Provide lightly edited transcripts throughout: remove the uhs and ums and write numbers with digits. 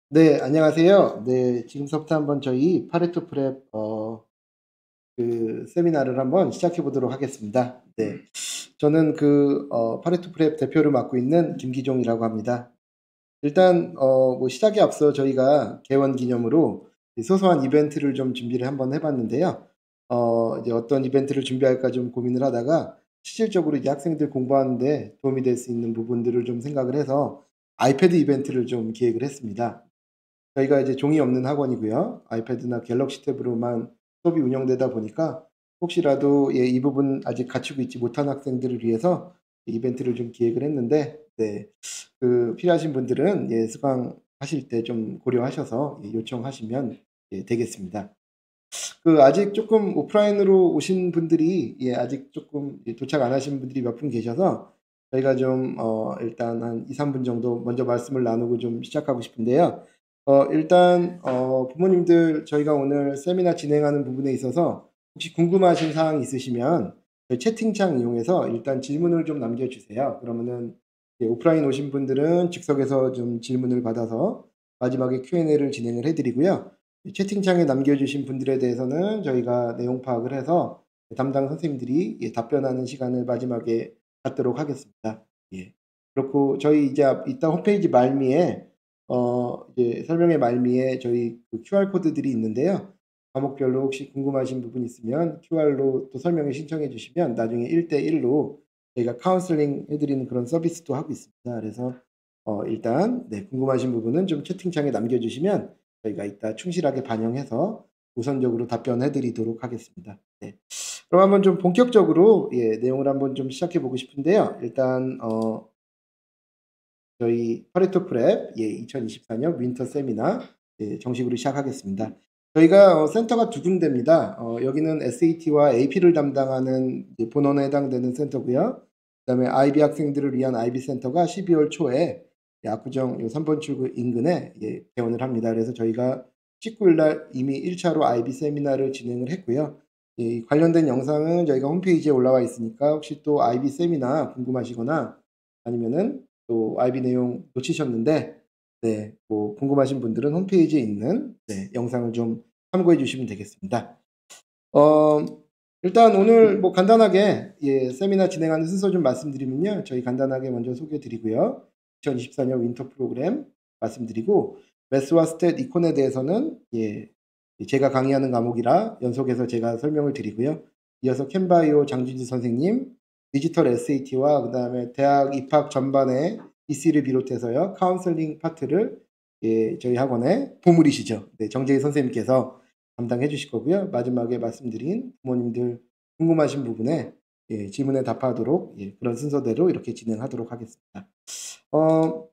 네, 안녕하세요. 네, 지금서부터 한번 저희 파레토 프랩 세미나를 한번 시작해 보도록 하겠습니다. 네, 저는 파레토 프랩 대표를 맡고 있는 김기종이라고 합니다. 일단 뭐 시작에 앞서 저희가 개원 기념으로 이 소소한 이벤트를 좀 준비를 한번 해봤는데요. 이제 어떤 이벤트를 준비할까 좀 고민을 하다가 실질적으로 이제 학생들 공부하는데 도움이 될 수 있는 부분들을 좀 생각을 해서 아이패드 이벤트를 좀 기획을 했습니다. 저희가 이제 종이 없는 학원이고요. 아이패드나 갤럭시 탭으로만 수업이 운영되다 보니까 혹시라도 예, 이 부분 아직 갖추고 있지 못한 학생들을 위해서 이벤트를 좀 기획을 했는데, 네, 필요하신 분들은 예, 수강하실 때 좀 고려하셔서 예, 요청하시면 예, 되겠습니다. 아직 조금 오프라인으로 오신 분들이 예, 아직 조금 예, 도착 안 하신 분들이 몇 분 계셔서 저희가 좀 일단 한 2, 3분 정도 먼저 말씀을 나누고 좀 시작하고 싶은데요. 일단 부모님들 저희가 오늘 세미나 진행하는 부분에 있어서 혹시 궁금하신 사항이 있으시면 저희 채팅창 이용해서 일단 질문을 좀 남겨주세요. 그러면은 예, 오프라인 오신 분들은 즉석에서 좀 질문을 받아서 마지막에 Q&A를 진행을 해드리고요. 채팅창에 남겨주신 분들에 대해서는 저희가 내용 파악을 해서 담당 선생님들이 예, 답변하는 시간을 마지막에 갖도록 하겠습니다. 예. 그렇고 저희 이제 이따 홈페이지 말미에 이제 설명의 말미에 저희 QR 코드들이 있는데요. 과목별로 혹시 궁금하신 부분 있으면 QR로 또 설명을 신청해 주시면 나중에 1대1로 저희가 카운슬링 해드리는 그런 서비스도 하고 있습니다. 그래서 일단 네, 궁금하신 부분은 좀 채팅창에 남겨주시면 저희가 이따 충실하게 반영해서 우선적으로 답변해 드리도록 하겠습니다. 네. 그럼 한번 좀 본격적으로 예, 내용을 한번 좀 시작해 보고 싶은데요. 일단 저희 파레토 프랩 예, 2024년 윈터 세미나 예, 정식으로 시작하겠습니다. 저희가 센터가 두 군데입니다. 여기는 SAT와 AP를 담당하는 본원에 해당되는 센터고요. 그다음에 IB 학생들을 위한 IB 센터가 12월 초에 압구정 3번 출구 인근에 예, 개원을 합니다. 그래서 저희가 19일 날 이미 1차로 IB 세미나를 진행을 했고요. 이 관련된 영상은 저희가 홈페이지에 올라와 있으니까 혹시 또 IB 세미나 궁금하시거나 아니면은 또 IB 내용 놓치셨는데 네, 뭐 궁금하신 분들은 홈페이지에 있는 네, 영상을 좀 참고해 주시면 되겠습니다. 어, 일단 오늘 뭐 간단하게 예, 세미나 진행하는 순서 좀 말씀드리면요. 저희 간단하게 먼저 소개해 드리고요. 2024년 윈터 프로그램 말씀드리고 매스와 스탯 이콘에 대해서는 예, 제가 강의하는 과목이라 연속해서 제가 설명을 드리고요. 이어서 캔바이오 장진주 선생님, 디지털 SAT와 그다음에 대학 입학 전반의 EC를 비롯해서요. 카운슬링 파트를 예, 저희 학원의 보물이시죠. 네, 정재희 선생님께서 담당해 주실 거고요. 마지막에 말씀드린 부모님들 궁금하신 부분에 예, 질문에 답하도록 예, 그런 순서대로 이렇게 진행하도록 하겠습니다. 어,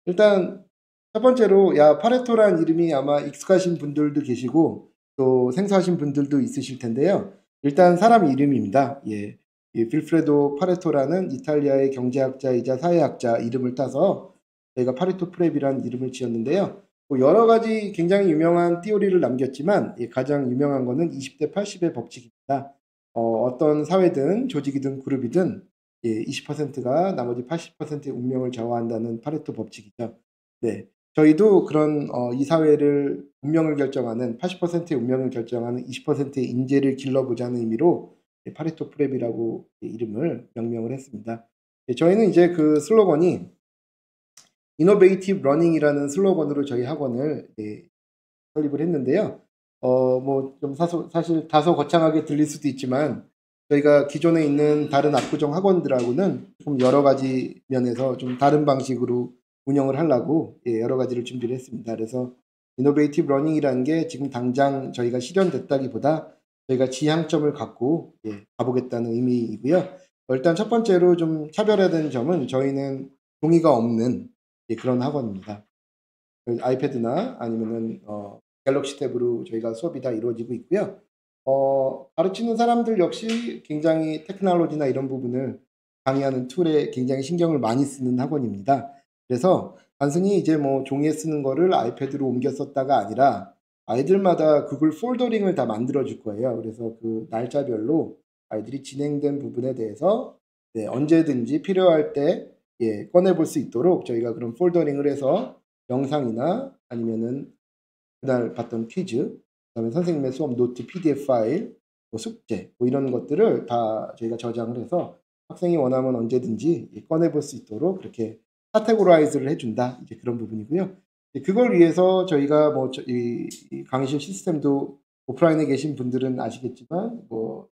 일단 첫 번째로 야 파레토란 이름이 아마 익숙하신 분들도 계시고 또 생소하신 분들도 있으실 텐데요. 일단 사람 이름입니다. 예. 이 빌프레도 파레토라는 이탈리아의 경제학자이자 사회학자 이름을 따서 저희가 파레토 프랩이라는 이름을 지었는데요. 뭐 여러 가지 굉장히 유명한 티오리를 남겼지만 예, 가장 유명한 거는 20대 80의 법칙입니다. 어떤 사회든 조직이든 그룹이든 예, 20%가 나머지 80%의 운명을 좌우한다는 파레토 법칙이죠. 네. 저희도 그런 이 사회를 운명을 결정하는 80%의 운명을 결정하는 20%의 인재를 길러보자는 의미로 예, 파레토 프랩이라고 예, 이름을 명명을 했습니다. 예, 저희는 이제 그 슬로건이 이노베이티브 러닝이라는 슬로건으로 저희 학원을 예, 설립을 했는데요. 뭐 좀 사실 다소 거창하게 들릴 수도 있지만 저희가 기존에 있는 다른 압구정 학원들하고는 좀 여러 가지 면에서 좀 다른 방식으로 운영을 하려고 예, 여러 가지를 준비를 했습니다. 그래서 이노베이티브 러닝이라는 게 지금 당장 저희가 실현됐다기보다 저희가 지향점을 갖고 예, 가보겠다는 의미이고요. 일단 첫 번째로 좀 차별화된 점은 저희는 종이가 없는 예, 그런 학원입니다. 아이패드나 아니면은 갤럭시 탭으로 저희가 수업이 다 이루어지고 있고요. 가르치는 사람들 역시 굉장히 테크놀로지나 이런 부분을 강의하는 툴에 굉장히 신경을 많이 쓰는 학원입니다. 그래서 단순히 이제 뭐 종이에 쓰는 거를 아이패드로 옮겨 썼다가 아니라 아이들마다 구글 폴더링을 다 만들어 줄 거예요. 그래서 그 날짜별로 아이들이 진행된 부분에 대해서 네, 언제든지 필요할 때 예, 꺼내 볼 수 있도록 저희가 그런 폴더링을 해서 영상이나 아니면은 그날 봤던 퀴즈, 그다음에 선생님의 수업 노트 PDF 파일, 뭐 숙제, 뭐 이런 것들을 다 저희가 저장을 해서 학생이 원하면 언제든지 꺼내 볼 수 있도록 그렇게 카테고라이즈를 해준다. 이제 그런 부분이고요. 그걸 위해서 저희가 뭐 이 강의실 시스템도 오프라인에 계신 분들은 아시겠지만 뭐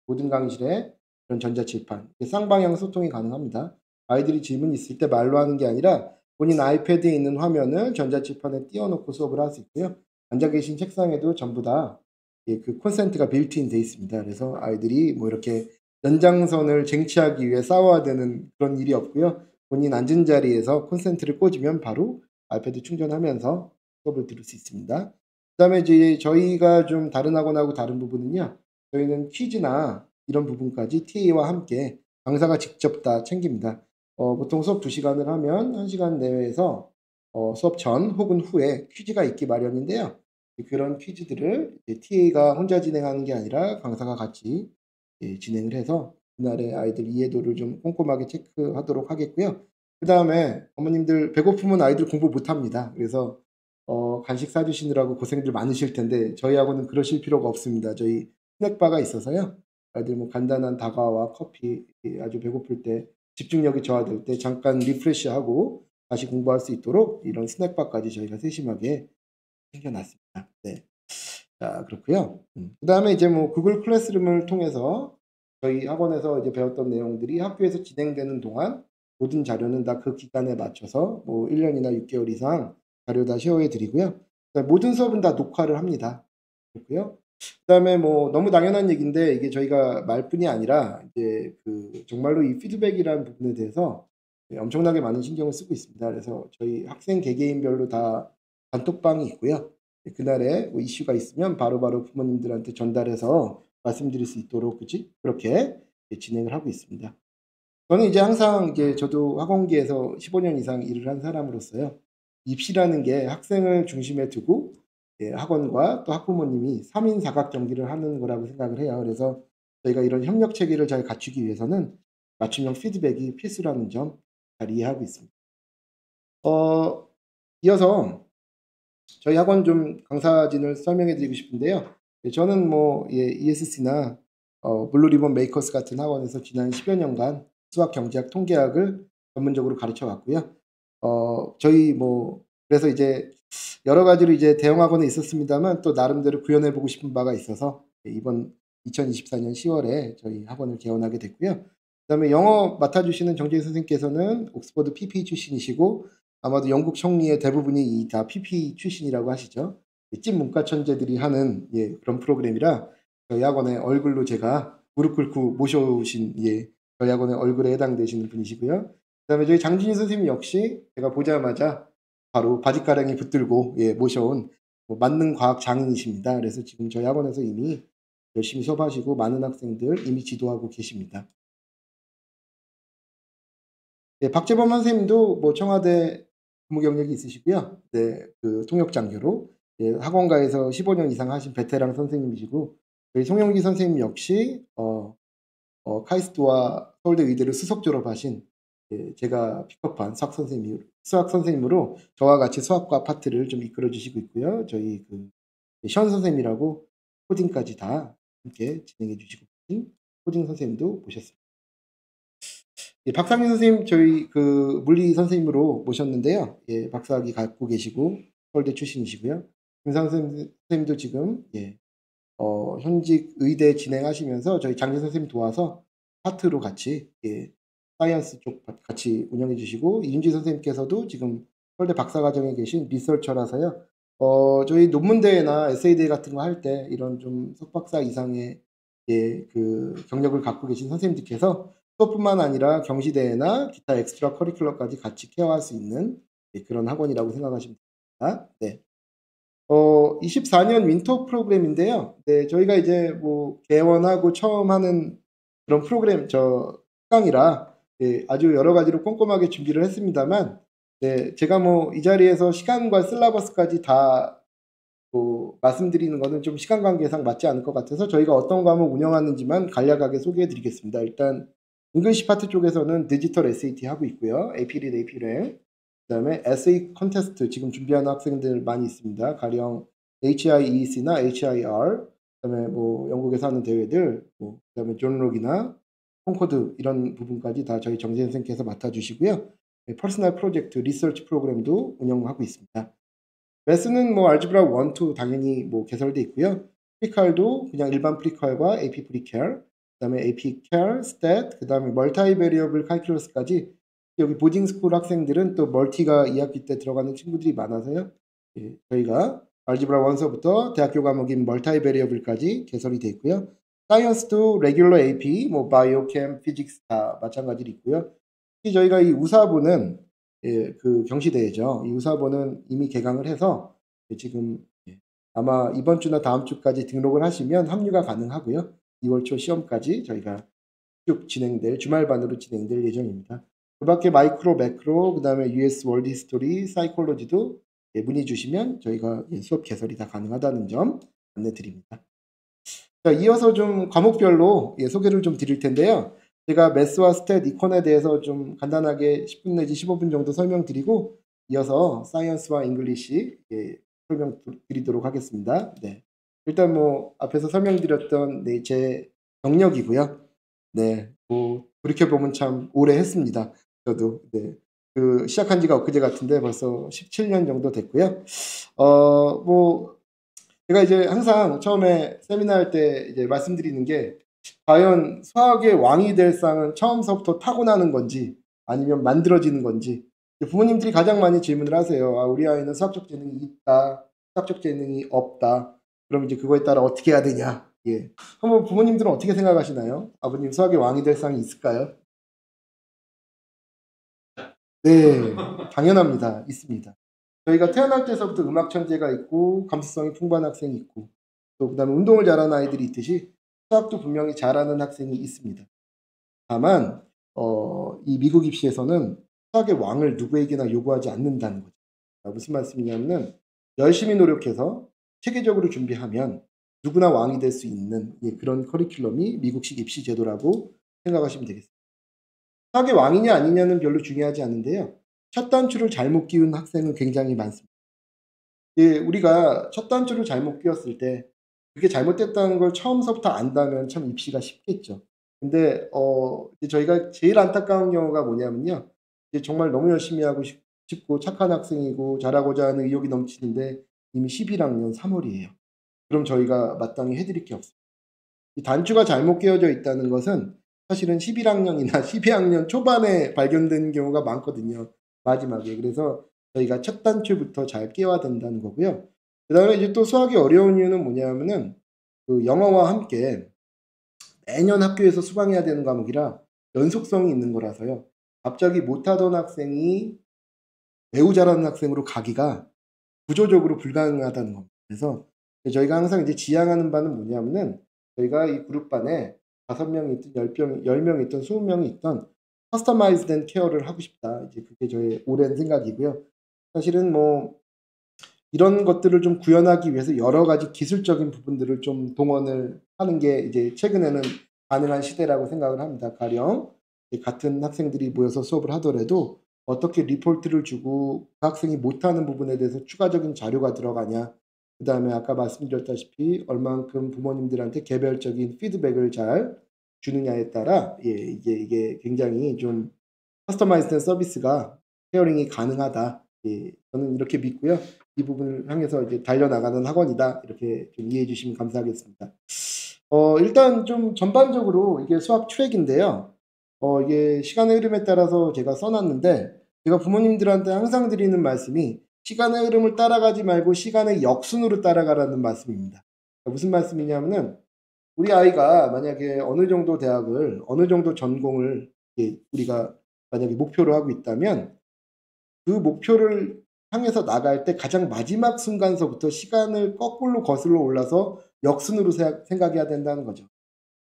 모든 강의실에 그런 전자칠판, 쌍방향 소통이 가능합니다. 아이들이 질문이 있을 때 말로 하는 게 아니라 본인 아이패드에 있는 화면을 전자칠판에 띄워놓고 수업을 할 수 있고요. 앉아 계신 책상에도 전부 다 그 콘센트가 빌트인 돼 있습니다. 그래서 아이들이 뭐 이렇게 연장선을 쟁취하기 위해 싸워야 되는 그런 일이 없고요. 본인 앉은 자리에서 콘센트를 꽂으면 바로 아이패드 충전하면서 수업을 들을 수 있습니다. 그다음에 이제 저희가 좀 다른 학원하고 다른 부분은요. 저희는 퀴즈나 이런 부분까지 TA와 함께 강사가 직접 다 챙깁니다. 보통 수업 2시간을 하면 1시간 내외에서 수업 전 혹은 후에 퀴즈가 있기 마련인데요. 그런 퀴즈들을 TA가 혼자 진행하는 게 아니라 강사가 같이 진행을 해서 그날의 아이들 이해도를 좀 꼼꼼하게 체크하도록 하겠고요. 그 다음에 어머님들 배고프면 아이들 공부 못합니다. 그래서 간식 사주시느라고 고생들 많으실 텐데 저희 학원은 그러실 필요가 없습니다. 저희 스낵바가 있어서요. 아이들 뭐 간단한 다과와 커피, 아주 배고플 때 집중력이 저하될 때 잠깐 리프레시하고 다시 공부할 수 있도록 이런 스낵바까지 저희가 세심하게 챙겨놨습니다. 네. 자, 그렇고요. 그다음에 이제 뭐 구글 클래스룸을 통해서 저희 학원에서 이제 배웠던 내용들이 학교에서 진행되는 동안 모든 자료는 다 그 기간에 맞춰서 뭐 1년이나 6개월 이상 자료 다 쉐어해 드리고요. 모든 수업은 다 녹화를 합니다. 그렇고요. 그다음에 뭐 너무 당연한 얘기인데 이게 저희가 말뿐이 아니라 이제 그 정말로 이 피드백이라는 부분에 대해서 엄청나게 많은 신경을 쓰고 있습니다. 그래서 저희 학생 개개인별로 다 단톡방이 있고요. 그날에 뭐 이슈가 있으면 바로바로 부모님들한테 전달해서 말씀드릴 수 있도록 그렇게 진행을 하고 있습니다. 저는 이제 항상 이제 저도 학원계에서 15년 이상 일을 한 사람으로서요. 입시라는 게 학생을 중심에 두고 학원과 또 학부모님이 3인 사각경기를 하는 거라고 생각을 해요. 그래서 저희가 이런 협력 체계를 잘 갖추기 위해서는 맞춤형 피드백이 필수라는 점 잘 이해하고 있습니다. 이어서 저희 학원 좀 강사진을 설명해 드리고 싶은데요. 저는 뭐 ESC나 블루리본 메이커스 같은 학원에서 지난 10여 년간 수학, 경제학, 통계학을 전문적으로 가르쳐 왔고요. 저희 뭐 그래서 이제 여러 가지로 이제 대형 학원에 있었습니다만 또 나름대로 구현해 보고 싶은 바가 있어서 이번 2024년 10월에 저희 학원을 개원하게 됐고요. 그다음에 영어 맡아주시는 정재희 선생님께서는 옥스퍼드 PP 출신이시고 아마도 영국 총리의 대부분이 다 PP 출신이라고 하시죠. 찐 문과 천재들이 하는 그런 프로그램이라 저희 학원의 얼굴로 제가 무릎 꿇고 모셔오신 저희 학원의 얼굴에 해당되시는 분이시고요. 그다음에 저희 장진희 선생님 역시 제가 보자마자 바로 바짓가랑이 붙들고 모셔온 뭐 만능 과학 장인이십니다. 그래서 지금 저희 학원에서 이미 열심히 수업하시고 많은 학생들 이미 지도하고 계십니다. 박재범 선생님도 뭐 청와대 근무 경력이 있으시고요. 그 통역장교로 학원가에서 15년 이상 하신 베테랑 선생님이시고 저희 송영기 선생님 역시 카이스트와 서울대 의대를 수석 졸업하신 제가 픽업한 수학 선생님으로 저와 같이 수학과 파트를 좀 이끌어 주시고 있고요. 저희 시원 선생님이라고 코딩까지 다 함께 진행해 주시고 계신 코딩 선생님도 모셨습니다. 박상민 선생님 저희 물리 선생님으로 모셨는데요. 박사학위 갖고 계시고 서울대 출신이시고요. 김상 선생님도 지금 현직 의대 진행하시면서 저희 장진 선생님 도와서 파트로 같이 사이언스 쪽 같이 운영해 주시고 이윤지 선생님께서도 지금 서울대 박사과정에 계신 리서처라서요. 저희 논문대회나 에세이대회 같은 거 할 때 이런 좀 석박사 이상의 경력을 갖고 계신 선생님들께서 수업뿐만 아니라 경시대회나 기타 엑스트라 커리큘럼까지 같이 케어할 수 있는 그런 학원이라고 생각하시면 됩니다. 네. 24년 윈터 프로그램인데요. 저희가 이제 뭐 개원하고 처음 하는 그런 프로그램 특강이라 아주 여러 가지로 꼼꼼하게 준비를 했습니다만 제가 뭐 이 자리에서 시간과 실라버스까지 다 뭐 말씀드리는 거는 좀 시간 관계상 맞지 않을 것 같아서 저희가 어떤 과목 운영하는지만 간략하게 소개해 드리겠습니다. 일단 잉글리시 파트 쪽에서는 디지털 SAT 하고 있고요. AP릿, AP랭. 그다음에 에세이 컨테스트 지금 준비하는 학생들 많이 있습니다. 가령 HIEC나 HIR, 그다음에 뭐 영국에서 하는 대회들, 뭐 그다음에 존록이나 콩코드 이런 부분까지 다 저희 정재 선생님께서 맡아주시고요. 네, 퍼스널 프로젝트 리서치 프로그램도 운영하고 있습니다. 매스는 뭐 알지브라 1, 2 당연히 뭐 개설돼 있고요. 프리칼도 그냥 일반 프리칼과 AP 프리칼, 그다음에 AP 캘, 스탯, 그다음에 멀티 베리어블 칼큘러스까지 여기 보딩 스쿨 학생들은 또 멀티가 2학기 때 들어가는 친구들이 많아서요. 예, 저희가 알지브라 1서부터 대학교 과목인 멀티 베리어블까지 개설이 돼 있고요. 사이언스도 레귤러 AP, 뭐 바이오, 캠, 피직스 다 마찬가지로 있고요. 특히 저희가 이 우사부는 예, 그 경시대회죠. 이 우사부는 이미 개강을 해서 지금 예, 아마 이번 주나 다음 주까지 등록을 하시면 합류가 가능하고요. 2월 초 시험까지 저희가 쭉 진행될 주말반으로 진행될 예정입니다. 그 밖에 마이크로, 매크로, 그 다음에 US 월드 히스토리, 사이콜로지도 예, 문의 주시면 저희가 예, 수업 개설이 다 가능하다는 점 안내 드립니다. 자, 이어서 좀 과목별로 예, 소개를 좀 드릴 텐데요. 제가 매스와 스탯, 이콘에 대해서 좀 간단하게 10분 내지 15분 정도 설명드리고 이어서 사이언스와 잉글리시 예, 설명드리도록 하겠습니다. 네. 일단 뭐 앞에서 설명드렸던 네, 제 경력이고요. 네, 뭐 그렇게 보면 참 오래 했습니다. 저도 네. 그 시작한 지가 엊그제 같은데 벌써 17년 정도 됐고요. 뭐 제가 이제 항상 처음에 세미나 할 때 이제 말씀드리는 게 과연 수학의 왕이 될 상은 처음서부터 타고나는 건지 아니면 만들어지는 건지 부모님들이 가장 많이 질문을 하세요. 아, 우리 아이는 수학적 재능이 있다, 수학적 재능이 없다. 그럼 이제 그거에 따라 어떻게 해야 되냐? 예. 한번 부모님들은 어떻게 생각하시나요? 아버님 수학의 왕이 될 상이 있을까요? 네, 당연합니다. 있습니다. 저희가 태어날 때서부터 음악 천재가 있고 감수성이 풍부한 학생이 있고 또 그다음에 운동을 잘하는 아이들이 있듯이 수학도 분명히 잘하는 학생이 있습니다. 다만 이 미국 입시에서는 수학의 왕을 누구에게나 요구하지 않는다는 거죠. 무슨 말씀이냐면은 열심히 노력해서 체계적으로 준비하면 누구나 왕이 될 수 있는 예, 그런 커리큘럼이 미국식 입시 제도라고 생각하시면 되겠습니다. 수학의 왕이냐 아니냐는 별로 중요하지 않은데요. 첫 단추를 잘못 끼운 학생은 굉장히 많습니다. 예, 우리가 첫 단추를 잘못 끼웠을 때 그게 잘못됐다는 걸 처음서부터 안다면 참 입시가 쉽겠죠. 근데 이제 저희가 제일 안타까운 경우가 뭐냐면요. 이제 정말 너무 열심히 하고 싶고 착한 학생이고 잘하고자 하는 의욕이 넘치는데 이미 11학년 3월이에요. 그럼 저희가 마땅히 해드릴 게 없어요. 이 단추가 잘못 끼워져 있다는 것은 사실은 11학년이나 12학년 초반에 발견된 경우가 많거든요. 마지막에. 그래서 저희가 첫 단추부터 잘 끼워야 된다는 거고요. 그 다음에 이제 또 수학이 어려운 이유는 뭐냐면은 그 영어와 함께 매년 학교에서 수강해야 되는 과목이라 연속성이 있는 거라서요. 갑자기 못하던 학생이 매우 잘하는 학생으로 가기가 구조적으로 불가능하다는 겁니다. 그래서 저희가 항상 이제 지향하는 바는 뭐냐면은 저희가 이 그룹반에 5명이 있든 10명이 있든 20명이 있든 커스터마이즈된 케어를 하고 싶다. 이제 그게 저의 오랜 생각이고요. 사실은 뭐 이런 것들을 좀 구현하기 위해서 여러 가지 기술적인 부분들을 좀 동원을 하는 게 이제 최근에는 가능한 시대라고 생각을 합니다. 가령 같은 학생들이 모여서 수업을 하더라도 어떻게 리포트를 주고 그 학생이 못하는 부분에 대해서 추가적인 자료가 들어가냐. 그 다음에 아까 말씀드렸다시피 얼만큼 부모님들한테 개별적인 피드백을 잘 주느냐에 따라 예, 이게 굉장히 좀 커스터마이즈된 서비스가 페어링이 가능하다. 예, 저는 이렇게 믿고요. 이 부분을 향해서 이제 달려나가는 학원이다. 이렇게 좀 이해해 주시면 감사하겠습니다. 일단 좀 전반적으로 이게 수학 트랙인데요. 이게 시간의 흐름에 따라서 제가 써놨는데 제가 부모님들한테 항상 드리는 말씀이 시간의 흐름을 따라가지 말고 시간의 역순으로 따라가라는 말씀입니다. 무슨 말씀이냐면은 우리 아이가 만약에 어느 정도 대학을 어느 정도 전공을 우리가 만약에 목표로 하고 있다면 그 목표를 향해서 나갈 때 가장 마지막 순간서부터 시간을 거꾸로 거슬러 올라서 역순으로 생각해야 된다는 거죠.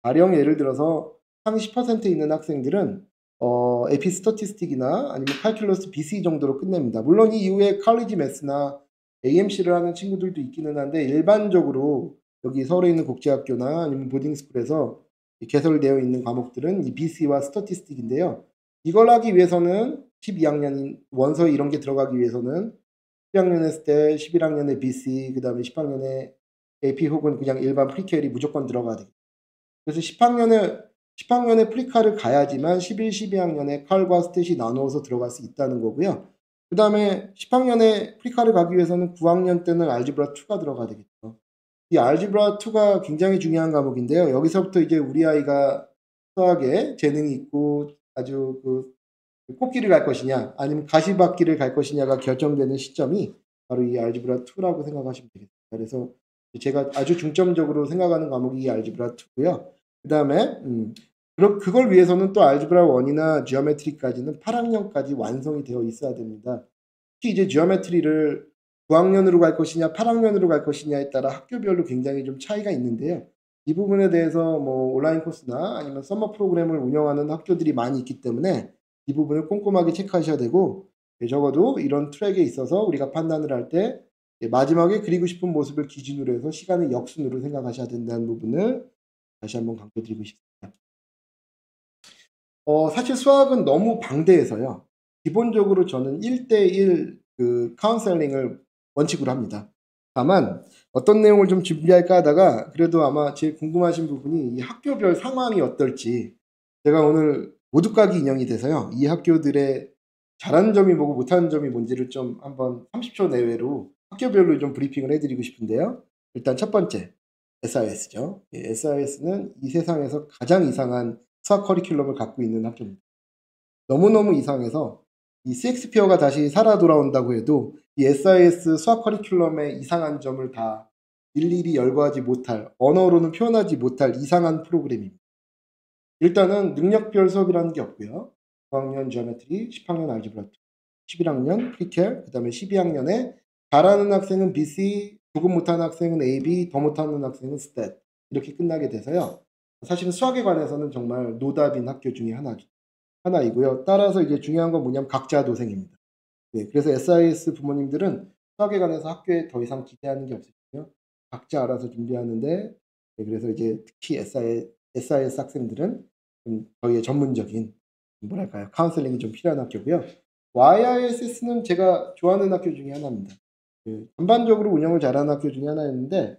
가령 예를 들어서 상위 10% 있는 학생들은 AP 스태티스틱이나 아니면 칼큘러스 BC 정도로 끝냅니다. 물론 이 이후에 칼리지 매스나 AMC를 하는 친구들도 있기는 한데 일반적으로 여기 서울에 있는 국제학교나 아니면 보딩스쿨에서 개설되어 있는 과목들은 이 BC와 스태티스틱인데요. 이걸 하기 위해서는 12학년인 원서 이런 게 들어가기 위해서는 10학년에 스탯, 11학년에 BC, 그 다음에 10학년에 AP 혹은 그냥 일반 프리칼이 무조건 들어가야 되겠죠. 그래서 10학년에 프리칼을 가야지만 11, 12학년에 칼과 스탯이 나누어서 들어갈 수 있다는 거고요. 그 다음에 10학년에 프리칼을 가기 위해서는 9학년 때는 알지브라 2가 들어가야 되겠죠. 이 알지브라 2가 굉장히 중요한 과목인데요. 여기서부터 이제 우리 아이가 수학에 재능이 있고 아주 그 꽃길을 갈 것이냐 아니면 가시밭길을 갈 것이냐가 결정되는 시점이 바로 이 알지브라 2라고 생각하시면 되겠습니다. 그래서 제가 아주 중점적으로 생각하는 과목이 이 알지브라 2고요. 그 다음에 그걸 위해서는 또 알지브라 1이나 지오메트리까지는 8학년까지 완성이 되어 있어야 됩니다. 특히 이제 지오메트리를 9학년으로 갈 것이냐 8학년으로 갈 것이냐에 따라 학교별로 굉장히 좀 차이가 있는데요. 이 부분에 대해서 뭐 온라인 코스나 아니면 서머 프로그램을 운영하는 학교들이 많이 있기 때문에 이 부분을 꼼꼼하게 체크하셔야 되고, 적어도 이런 트랙에 있어서 우리가 판단을 할 때 마지막에 그리고 싶은 모습을 기준으로 해서 시간의 역순으로 생각하셔야 된다는 부분을 다시 한번 강조드리고 싶습니다. 사실 수학은 너무 방대해서요. 기본적으로 저는 1대1 그 카운셀링을 원칙으로 합니다. 다만 어떤 내용을 좀 준비할까 하다가 그래도 아마 제일 궁금하신 부분이 이 학교별 상황이 어떨지, 제가 오늘 모두가기 인형이 돼서요. 이 학교들의 잘하는 점이 뭐고 못하는 점이 뭔지를 좀 한번 30초 내외로 학교별로 좀 브리핑을 해드리고 싶은데요. 일단 첫 번째, SIS죠. SIS는 이 세상에서 가장 이상한 수학 커리큘럼을 갖고 있는 학교입니다. 너무너무 이상해서 이 셰익스피어가 다시 살아 돌아온다고 해도 이 SIS 수학 커리큘럼의 이상한 점을 다 일일이 열거하지 못할, 언어로는 표현하지 못할 이상한 프로그램입니다. 일단은 능력별 수업이라는 게 없고요. 9학년 지오메트리, 10학년 알지브라 2, 11학년 프리칼, 그 다음에 12학년에 잘하는 학생은 BC, 조금 못하는 학생은 AB, 더 못하는 학생은 STAT 이렇게 끝나게 돼서요. 사실은 수학에 관해서는 정말 노답인 학교 중에 하나이고요. 따라서 이제 중요한 건 뭐냐면 각자 도생입니다. 네, 그래서 SIS 부모님들은 수학에 관해서 학교에 더 이상 기대하는 게 없으시고요. 각자 알아서 준비하는데, 네, 그래서 이제 특히 SIS 학생들은 좀 저희의 전문적인 뭐랄까요, 카운슬링이 좀 필요한 학교고요. YISS는 제가 좋아하는 학교 중에 하나입니다. 전반적으로 운영을 잘하는 학교 중에 하나였는데,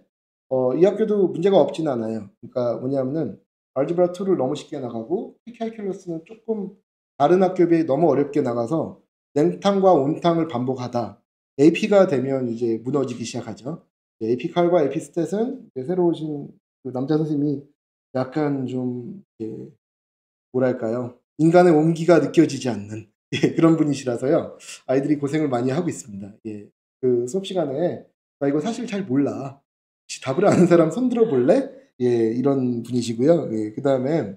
이 학교도 문제가 없진 않아요. 그러니까 뭐냐면은 알지브라 2를 너무 쉽게 나가고 프리칼큘러스는 조금 다른 학교에 비해 너무 어렵게 나가서 냉탕과 온탕을 반복하다 AP가 되면 이제 무너지기 시작하죠. AP 칼과 AP 스탯은 새로 오신 그 남자 선생님이 약간 좀 뭐랄까요, 인간의 온기가 느껴지지 않는 그런 분이시라서요. 아이들이 고생을 많이 하고 있습니다. 그 수업 시간에 나 이거 사실 잘 몰라, 혹시 답을 아는 사람 손 들어 볼래? 이런 분이시고요. 그 다음에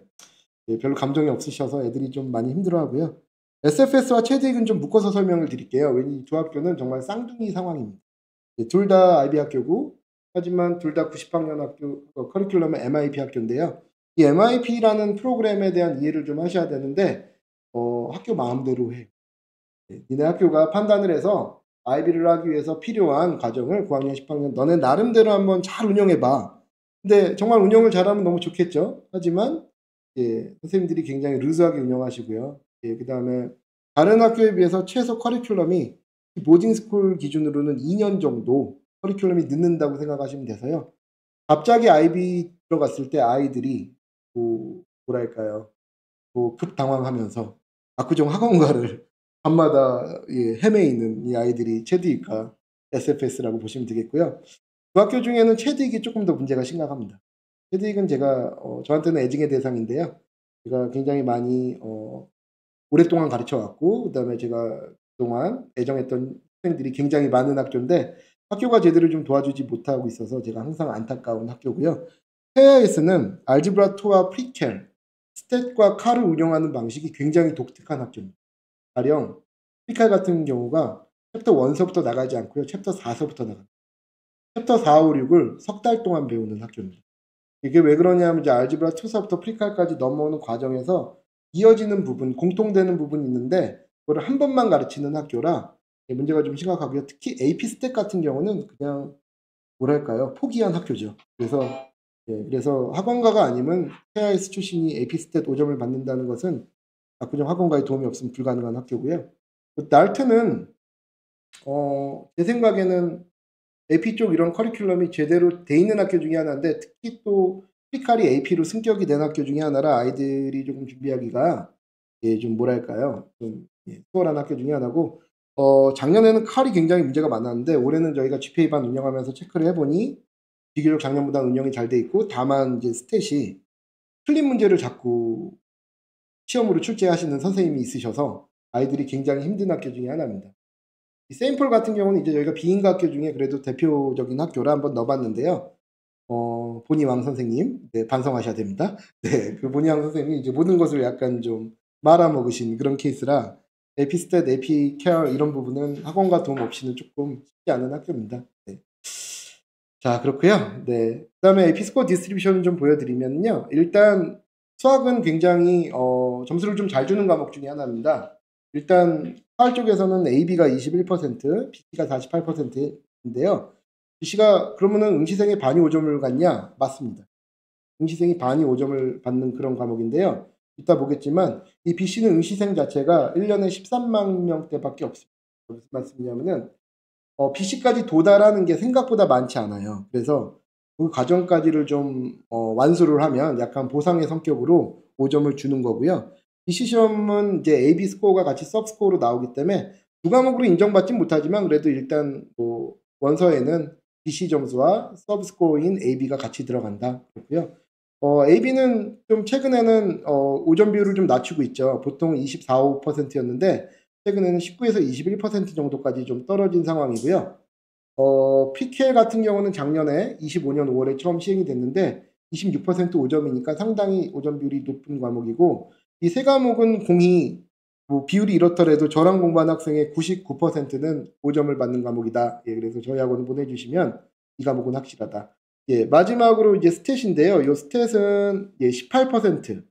별로 감정이 없으셔서 애들이 좀 많이 힘들어하고요. SFS와 체드익은 좀 묶어서 설명을 드릴게요. 왜냐면 이 두 학교는 정말 쌍둥이 상황입니다. 둘 다 IB 학교고, 하지만 둘 다 90학년 학교, 커리큘럼은 MIP 학교인데요. 이 MIP라는 프로그램에 대한 이해를 좀 하셔야 되는데, 학교 마음대로 해. 니네 학교가 판단을 해서 IB를 하기 위해서 필요한 과정을 9학년, 10학년 너네 나름대로 한번 잘 운영해봐. 근데 정말 운영을 잘하면 너무 좋겠죠. 하지만 선생님들이 굉장히 루즈하게 운영하시고요. 그 다음에 다른 학교에 비해서 최소 커리큘럼이 보딩스쿨 기준으로는 2년 정도 커리큘럼이 늦는다고 생각하시면 돼서요. 갑자기 IB 들어갔을 때 아이들이 뭐랄까요, 급당황하면서 압구정 학원가를 밤마다 헤매이는 이 아이들이 체드익과 SFS라고 보시면 되겠고요. 그 학교 중에는 체드익이 조금 더 문제가 심각합니다. 체드익은 제가 저한테는 애증의 대상인데요. 제가 굉장히 많이 오랫동안 가르쳐 왔고, 그다음에 제가 그동안 애정했던 학생들이 굉장히 많은 학교인데 학교가 제대로 좀 도와주지 못하고 있어서 제가 항상 안타까운 학교고요. KIS는 알지브라 2와 프리칼, 스탯과 칼을 운영하는 방식이 굉장히 독특한 학교입니다. 가령 프리칼 같은 경우가 챕터 1서부터 나가지 않고요. 챕터 4서부터 나갑니다. 챕터 4, 5, 6을 석 달 동안 배우는 학교입니다. 이게 왜 그러냐면 이제 알지브라 2서부터 프리칼까지 넘어오는 과정에서 이어지는 부분, 공통되는 부분이 있는데 그걸 한 번만 가르치는 학교라 문제가 좀 심각하고요. 특히 AP 스탯 같은 경우는 그냥 뭐랄까요, 포기한 학교죠. 그래서 학원가가 아니면 KIS 출신이 AP 스탯 5점을 받는다는 것은 압구정 학원가에 도움이 없으면 불가능한 학교고요. 날트는 제 생각에는 AP 쪽 이런 커리큘럼이 제대로 돼 있는 학교 중에 하나인데, 특히 또 피칼이 AP로 승격이 된 학교 중에 하나라 아이들이 조금 준비하기가 좀 뭐랄까요, 좀 수월한 학교 중에 하나고, 작년에는 칼이 굉장히 문제가 많았는데 올해는 저희가 GPA 반 운영하면서 체크를 해보니 비교적 작년보다 운영이 잘 돼 있고, 다만 이제 스탯이 틀린 문제를 자꾸 시험으로 출제하시는 선생님이 있으셔서 아이들이 굉장히 힘든 학교 중에 하나입니다. 이 세인폴 같은 경우는 이제 저희가 비인가 학교 중에 그래도 대표적인 학교라 한번 넣어봤는데요. 보니왕 선생님, 네, 반성하셔야 됩니다. 네, 그 보니왕 선생님이 이제 모든 것을 약간 좀 말아먹으신 그런 케이스라 에피스탯, 에피케어 이런 부분은 학원과 도움 없이는 조금 쉽지 않은 학교입니다. 네. 자, 그렇고요. 네. 그다음에 에피스코어 디스트리뷰션을 좀 보여드리면요. 일단 수학은 굉장히 점수를 좀 잘 주는 과목 중에 하나입니다. 일단 수학 쪽에서는 AB가 21%, BC가 48%인데요. BC가 그러면은 응시생이 반이 5점을 받냐? 맞습니다. 응시생이 반이 5점을 받는 그런 과목인데요. 이따 보겠지만 이 BC는 응시생 자체가 1년에 13만 명대밖에 없습니다. 무슨 말씀이냐면은 BC까지 도달하는 게 생각보다 많지 않아요. 그래서 그 과정까지를 좀 완수를 하면 약간 보상의 성격으로 5점을 주는 거고요. BC 시험은 이제 AB 스코어가 같이 서브 스코어로 나오기 때문에 두 과목으로 인정받지 못하지만 그래도 일단 뭐 원서에는 BC 점수와 서브 스코어인 AB가 같이 들어간다. 그렇고요. AB는 좀 최근에는 5점 비율을 좀 낮추고 있죠. 보통 24~5%였는데 최근에는 19에서 21% 정도까지 좀 떨어진 상황이고요. PQL 같은 경우는 작년에 25년 5월에 처음 시행이 됐는데 26% 5점이니까 상당히 5점 비율이 높은 과목이고, 이 세 과목은 공이 뭐 비율이 이렇더라도 저랑 공부한 학생의 99%는 5점을 받는 과목이다. 예, 그래서 저희 학원 보내주시면 이 과목은 확실하다. 예, 마지막으로 이제 스탯인데요. 이 스탯은 18%.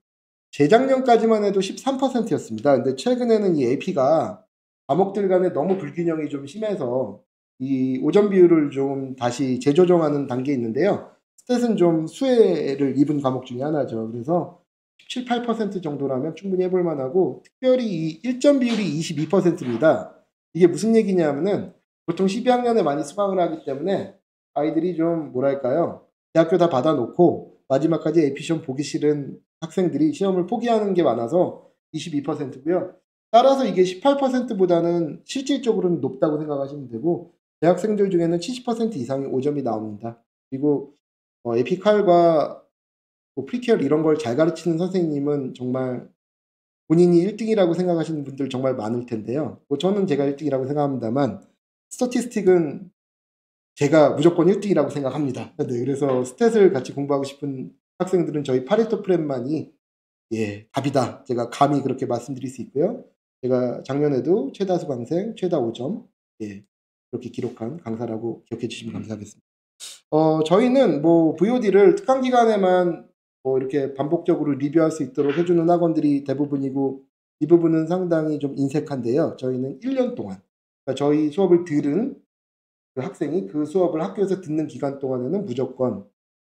재작년까지만 해도 13%였습니다. 근데 최근에는 이 AP가 과목들 간에 너무 불균형이 좀 심해서 이 오점 비율을 좀 다시 재조정하는 단계에 있는데요. 스탯은 좀 수혜를 입은 과목 중에 하나죠. 그래서 17, 8% 정도라면 충분히 해볼 만하고, 특별히 이 1점 비율이 22%입니다. 이게 무슨 얘기냐면은 보통 12학년에 많이 수강을 하기 때문에 아이들이 좀 뭐랄까요, 대학교 다 받아놓고 마지막까지 AP 시험 보기 싫은 학생들이 시험을 포기하는 게 많아서 22%고요. 따라서 이게 18%보다는 실질적으로는 높다고 생각하시면 되고, 대학생들 중에는 70% 이상의 5점이 나옵니다. 그리고 에피칼과 뭐 프리케어 이런 걸 잘 가르치는 선생님은 정말 본인이 1등이라고 생각하시는 분들 정말 많을 텐데요. 뭐 저는 제가 1등이라고 생각합니다만, 스태티스틱은 제가 무조건 1등이라고 생각합니다. 네, 그래서 스탯을 같이 공부하고 싶은 학생들은 저희 파레토 프랩만이 답이다. 제가 감히 그렇게 말씀드릴 수 있고요. 제가 작년에도 최다 수강생, 최다 5점 그렇게 기록한 강사라고 기억해 주시면 감사하겠습니다. 저희는 뭐 VOD를 특강 기간에만 뭐 이렇게 반복적으로 리뷰할 수 있도록 해주는 학원들이 대부분이고, 이 부분은 상당히 좀 인색한데요. 저희는 1년 동안, 그러니까 저희 수업을 들은 그 학생이 그 수업을 학교에서 듣는 기간 동안에는 무조건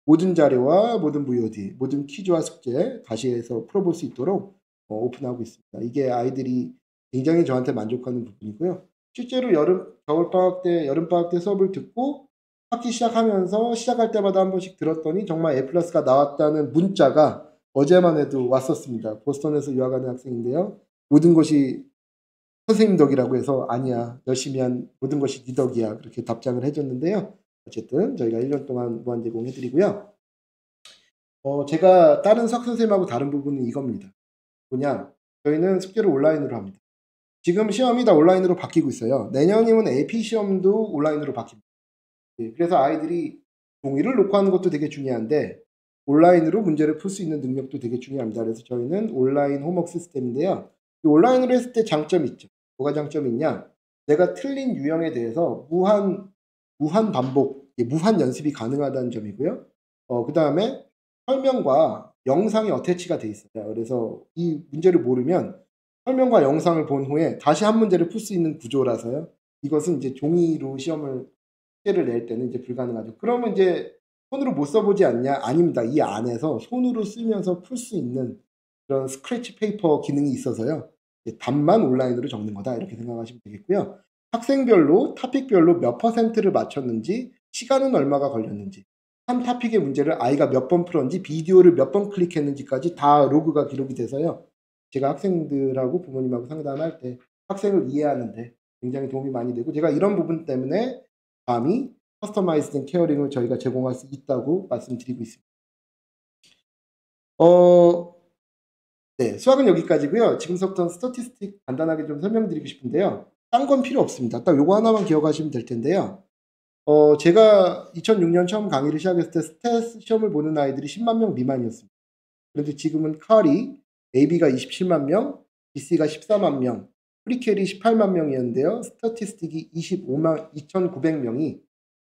모든 자료와 모든 VOD, 모든 퀴즈와 숙제 다시 해서 풀어볼 수 있도록 오픈하고 있습니다. 이게 아이들이 굉장히 저한테 만족하는 부분이고요. 실제로 여름방학 때 수업을 듣고 학기 시작하면서 시작할 때마다 한 번씩 들었더니 정말 A 플러스가 나왔다는 문자가 어제만 해도 왔었습니다. 보스턴에서 유학하는 학생인데요. 모든 것이 선생님 덕이라고 해서 아니야, 열심히 한 모든 것이 네 덕이야, 그렇게 답장을 해줬는데요. 어쨌든 저희가 1년 동안 무한 제공해드리고요. 제가 다른 수학 선생님하고 다른 부분은 이겁니다. 뭐냐, 저희는 숙제를 온라인으로 합니다. 지금 시험이 다 온라인으로 바뀌고 있어요. 내년이면 AP 시험도 온라인으로 바뀝니다. 그래서 아이들이 종이를 놓고 하는 것도 되게 중요한데 온라인으로 문제를 풀 수 있는 능력도 되게 중요합니다. 그래서 저희는 온라인 홈워크 시스템인데요. 이 온라인으로 했을 때 장점이 있죠. 뭐가 장점이 있냐? 내가 틀린 유형에 대해서 무한 반복, 무한 연습이 가능하다는 점이고요. 그 다음에 설명과 영상이 어태치가 돼 있어요. 그래서 이 문제를 모르면 설명과 영상을 본 후에 다시 한 문제를 풀 수 있는 구조라서요. 이것은 이제 종이로 숙제를 낼 때는 이제 불가능하죠. 그러면 이제 손으로 못 써보지 않냐? 아닙니다. 이 안에서 손으로 쓰면서 풀 수 있는 그런 스크래치 페이퍼 기능이 있어서요. 답만 온라인으로 적는 거다 이렇게 생각하시면 되겠고요. 학생별로 토픽별로 몇 퍼센트를 맞췄는지 시간은 얼마가 걸렸는지 한 토픽의 문제를 아이가 몇 번 풀었는지 비디오를 몇 번 클릭했는지까지 다 로그가 기록이 돼서요. 제가 학생들하고 부모님하고 상담할 때 학생을 이해하는데 굉장히 도움이 많이 되고 제가 이런 부분 때문에 감히 커스터마이즈된 케어링을 저희가 제공할 수 있다고 말씀드리고 있습니다. 네, 수학은 여기까지고요. 지금부터는 스태티스틱 간단하게 좀 설명드리고 싶은데요. 딴 건 필요 없습니다. 딱 요거 하나만 기억하시면 될 텐데요. 제가 2006년 처음 강의를 시작했을 때 스탯 시험을 보는 아이들이 10만 명 미만이었습니다. 그런데 지금은 카리, AB가 27만 명, BC가 14만 명, 프리캐리 18만 명이었는데요. 스태티스틱이 2,900명이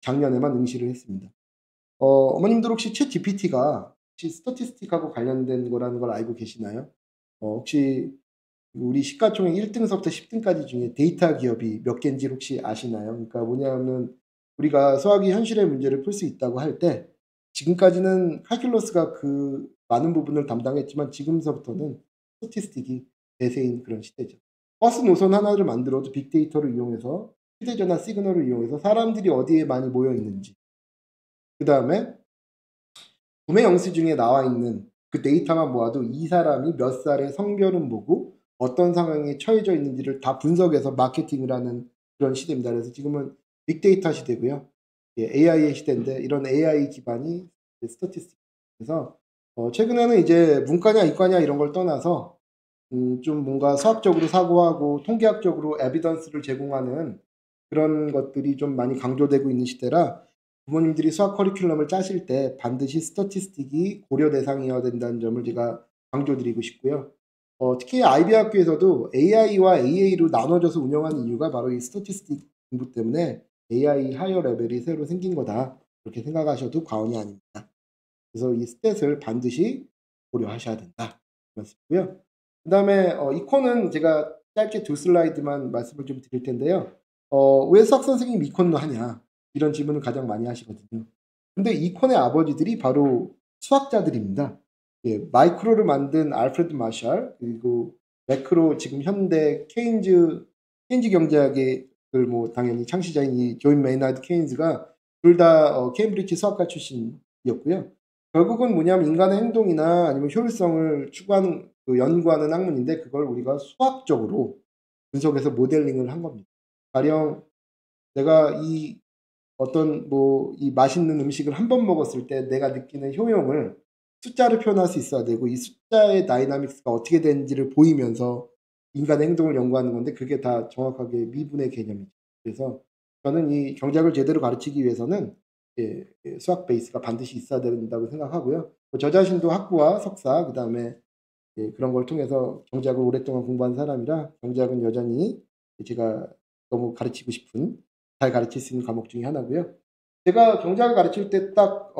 작년에만 응시를 했습니다. 어머님들 혹시 챗 GPT가 혹시 스태티스틱하고 관련된 거라는 걸 알고 계시나요? 혹시 우리 시가총액 1등서부터 10등까지 중에 데이터 기업이 몇 개인지 혹시 아시나요? 그러니까 뭐냐면 우리가 수학이 현실의 문제를 풀 수 있다고 할 때 지금까지는 칼큘러스가 그 많은 부분을 담당했지만 지금서부터는 스태티스틱이 대세인 그런 시대죠. 버스 노선 하나를 만들어도 빅데이터를 이용해서 휴대전화 시그널을 이용해서 사람들이 어디에 많이 모여 있는지 그 다음에 구매 영수 증에 나와 있는 그 데이터만 모아도 이 사람이 몇 살에 성별은 뭐고 어떤 상황에 처해져 있는지를 다 분석해서 마케팅을 하는 그런 시대입니다. 그래서 지금은 빅데이터 시대고요. AI의 시대인데 이런 AI 기반이 스태티스틱. 그래서 최근에는 이제 문과냐 이과냐 이런 걸 떠나서 좀 뭔가 수학적으로 사고하고 통계학적으로 에비던스를 제공하는 그런 것들이 좀 많이 강조되고 있는 시대라 부모님들이 수학 커리큘럼을 짜실 때 반드시 스태티스틱이 고려 대상이어야 된다는 점을 제가 강조드리고 싶고요. 특히 IB 학교에서도 AI와 AA로 나눠져서 운영하는 이유가 바로 이 스태티스틱 공부 때문에 AI 하이어 레벨이 새로 생긴 거다. 그렇게 생각하셔도 과언이 아닙니다. 그래서 이 스탯을 반드시 고려하셔야 된다. 말씀이고요. 그 다음에 이 코는 제가 짧게 두 슬라이드만 말씀을 좀 드릴 텐데요. 왜 수학 선생님 이콘을 하냐? 이런 질문을 가장 많이 하시거든요. 근데 이콘의 아버지들이 바로 수학자들입니다. 예, 마이크로를 만든 알프레드 마샬 그리고 매크로 지금 현대 케인즈 경제학의 뭐 당연히 창시자인 이 존 메이나드 케인즈가 둘 다 케임브리지 수학과 출신이었고요. 결국은 뭐냐면 인간의 행동이나 아니면 효율성을 추구하는 연구하는 학문인데 그걸 우리가 수학적으로 분석해서 모델링을 한 겁니다. 가령 내가 이 어떤 뭐 이 맛있는 음식을 한 번 먹었을 때 내가 느끼는 효용을 숫자로 표현할 수 있어야 되고 이 숫자의 다이나믹스가 어떻게 되는지를 보이면서 인간의 행동을 연구하는 건데 그게 다 정확하게 미분의 개념이죠. 그래서 저는 이 경제학을 제대로 가르치기 위해서는 수학 베이스가 반드시 있어야 된다고 생각하고요. 저 자신도 학부와 석사 그다음에 그런 걸 통해서 경제학을 오랫동안 공부한 사람이라 경제학은 여전히 제가 너무 가르치고 싶은 잘 가르칠 수 있는 과목 중에 하나고요. 제가 경제학을 가르칠 때 딱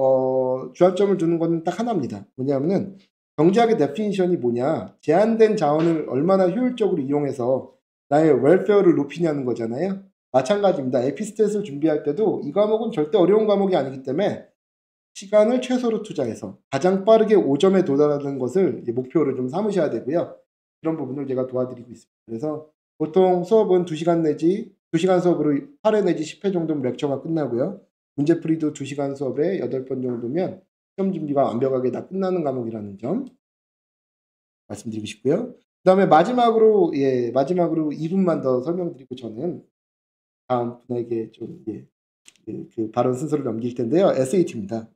주안점을 두는 건 딱 하나입니다. 뭐냐면은 경제학의 데피니션이 뭐냐? 제한된 자원을 얼마나 효율적으로 이용해서 나의 웰페어를 높이냐는 거잖아요. 마찬가지입니다. 에피스탯을 준비할 때도 이 과목은 절대 어려운 과목이 아니기 때문에 시간을 최소로 투자해서 가장 빠르게 5점에 도달하는 것을 목표로 좀 삼으셔야 되고요. 그런 부분을 제가 도와드리고 있습니다. 그래서 보통 수업은 2시간 내지 2시간 수업으로 8회 내지 10회 정도면 렉처가 끝나고요. 문제풀이도 2시간 수업에 8번 정도면 시험 준비가 완벽하게 다 끝나는 과목이라는 점 말씀드리고 싶고요. 그다음에 마지막으로 2분만 더 설명드리고 저는 다음 분에게 좀 그 발언 순서를 넘길 텐데요. SAT입니다.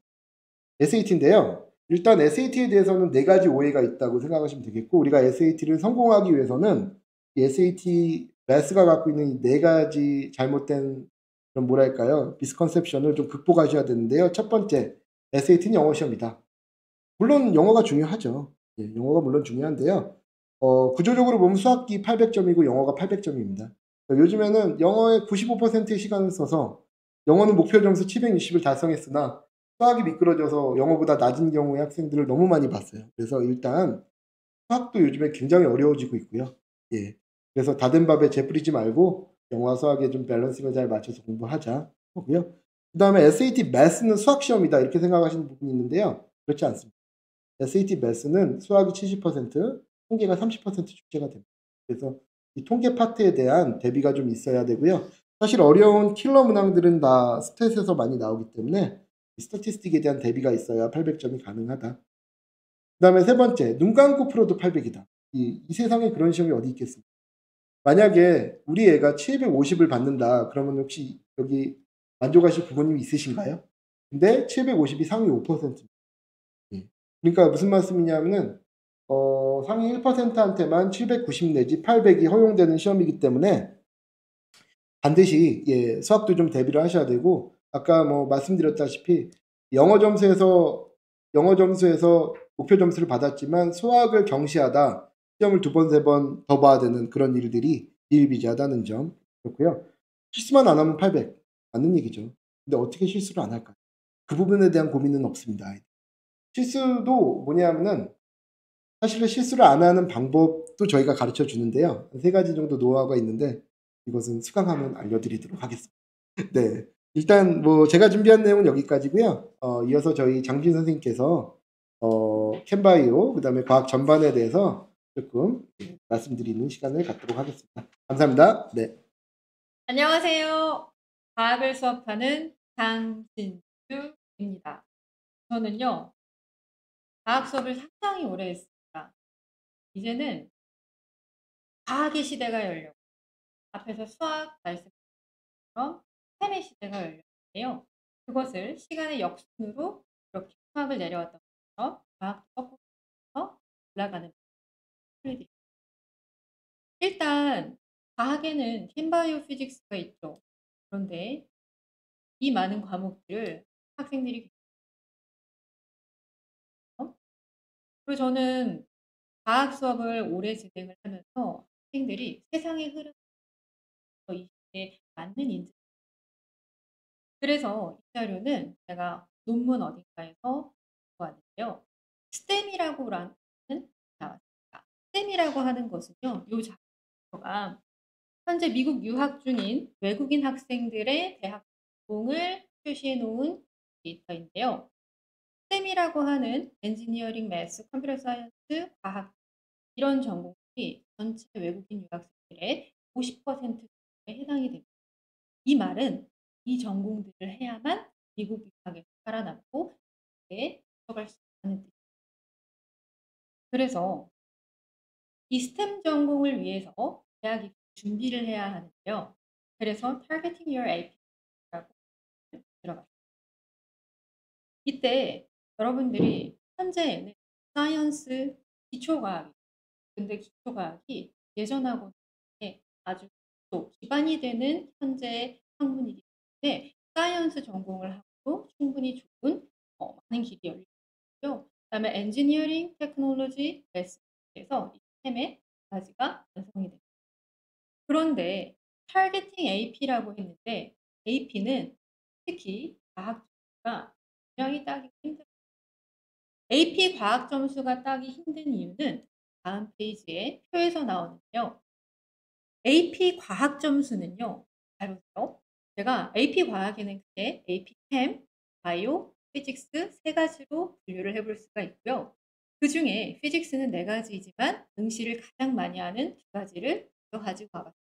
SAT인데요. 일단 SAT에 대해서는 4가지 오해가 있다고 생각하시면 되겠고 우리가 SAT를 성공하기 위해서는 이 SAT 매스가 갖고 있는 이 4가지 잘못된 그런 뭐랄까요 미스컨셉션을 좀 극복하셔야 되는데요. 첫 번째 SAT는 영어 시험이다. 물론 영어가 중요하죠. 영어가 물론 중요한데요. 구조적으로 보면 수학이 800점이고 영어가 800점입니다. 요즘에는 영어의 95%의 시간을 써서 영어는 목표 점수 760을 달성했으나 수학이 미끄러져서 영어보다 낮은 경우의 학생들을 너무 많이 봤어요. 그래서 일단 수학도 요즘에 굉장히 어려워지고 있고요. 그래서 다 된 밥에 재 뿌리지 말고 영어와 수학에 좀 밸런스를 잘 맞춰서 공부하자 거고요. 그 다음에 SAT 매스는 수학 시험이다 이렇게 생각하시는 부분이 있는데요. 그렇지 않습니다. SAT 매스는 수학이 70%, 통계가 30% 출제가 됩니다. 그래서 이 통계 파트에 대한 대비가 좀 있어야 되고요. 사실 어려운 킬러 문항들은 다 스탯에서 많이 나오기 때문에 이 스태티스틱에 대한 대비가 있어야 800점이 가능하다. 그다음에 세 번째, 눈 감고 풀어도 800이다. 이 세상에 그런 시험이 어디 있겠습니까? 만약에 우리 애가 750을 받는다. 그러면 혹시 여기 만족하실 부모님이 있으신가요? 근데 750이 상위 5%입니다. 예. 그러니까 무슨 말씀이냐면은 상위 1%한테만 790 내지 800이 허용되는 시험이기 때문에 반드시 예, 수학도 좀 대비를 하셔야 되고 아까 뭐 말씀드렸다시피 영어 점수에서 영어 점수에서 목표 점수를 받았지만 수학을 경시하다 시험을 두 번, 세 번 더 봐야 되는 그런 일들이 비일비재하다는 점 그렇고요. 실수만 안 하면 800 맞는 얘기죠. 근데 어떻게 실수를 안 할까? 그 부분에 대한 고민은 없습니다. 실수도 뭐냐면은 사실은 실수를 안 하는 방법도 저희가 가르쳐 주는데요. 세 가지 정도 노하우가 있는데 이것은 수강하면 알려드리도록 하겠습니다. 네. 일단 뭐 제가 준비한 내용은 여기까지고요. 이어서 저희 장진 선생님께서 캔바이오 그다음에 과학 전반에 대해서 조금 말씀드리는 시간을 갖도록 하겠습니다. 감사합니다. 네. 안녕하세요. 과학을 수업하는 장진주입니다. 저는요, 과학 수업을 상당히 오래 했습니다. 이제는 과학의 시대가 열렸고, 앞에서 수학 말씀처럼 셈의 시대가 열렸는데요. 그것을 시간의 역순으로 이렇게 수학을 내려왔던 것처럼 과학도 거꾸로 올라가는 풀이들이 일단 과학에는 캔바이오 피직스가 있죠. 그런데 이 많은 과목들을 학생들이 그리고 저는 과학 수업을 오래 진행을 하면서 학생들이 세상의 흐름, 이 시대에 맞는 인지 그래서 이 자료는 제가 논문 어딘가에서 보았는데요. 스템이라고 하는 나왔습니다. 스템이라고 하는 것은요. 이 자료가 현재 미국 유학 중인 외국인 학생들의 대학 전공을 표시해 놓은 데이터인데요. 스템이라고 하는 엔지니어링, 매스, 컴퓨터 사이언스, 과학 이런 전공이 전체 외국인 유학생들의 50%에 해당이 됩니다. 이 말은 이 전공들을 해야만 미국 유학에서 살아남고 들어갈 수 있다는 뜻입니다. 그래서 이 스템 전공을 위해서 대학이 준비를 해야 하는데요. 그래서 Targeting Your AP라고 들어갔습니다. 이때 여러분들이 현재에는 사이언스 기초과학 근데 기초과학이 예전하고 아주 또 기반이 되는 현재의 학문이기 때문에 사이언스 전공을 하고도 충분히 좋은 많은 길이 열려 있고요. 그다음에 엔지니어링, 테크놀로지, 매스에서 이 스템의 가지가 완성이 됩니다. 그런데 타겟팅 AP라고 했는데 AP는 특히 과학 점수가 굉장히 따기 힘들어요. AP 과학 점수가 따기 힘든 이유는 다음 페이지에 표에서 나오는데요. AP 과학 점수는요. 잘 보세요. 제가 AP 과학에는 크게 AP 캠, 바이오, 피직스 세 가지로 분류를 해볼 수가 있고요. 그 중에 피직스는 네 가지이지만 응시를 가장 많이 하는 두 가지를 가지고 와봤습니다.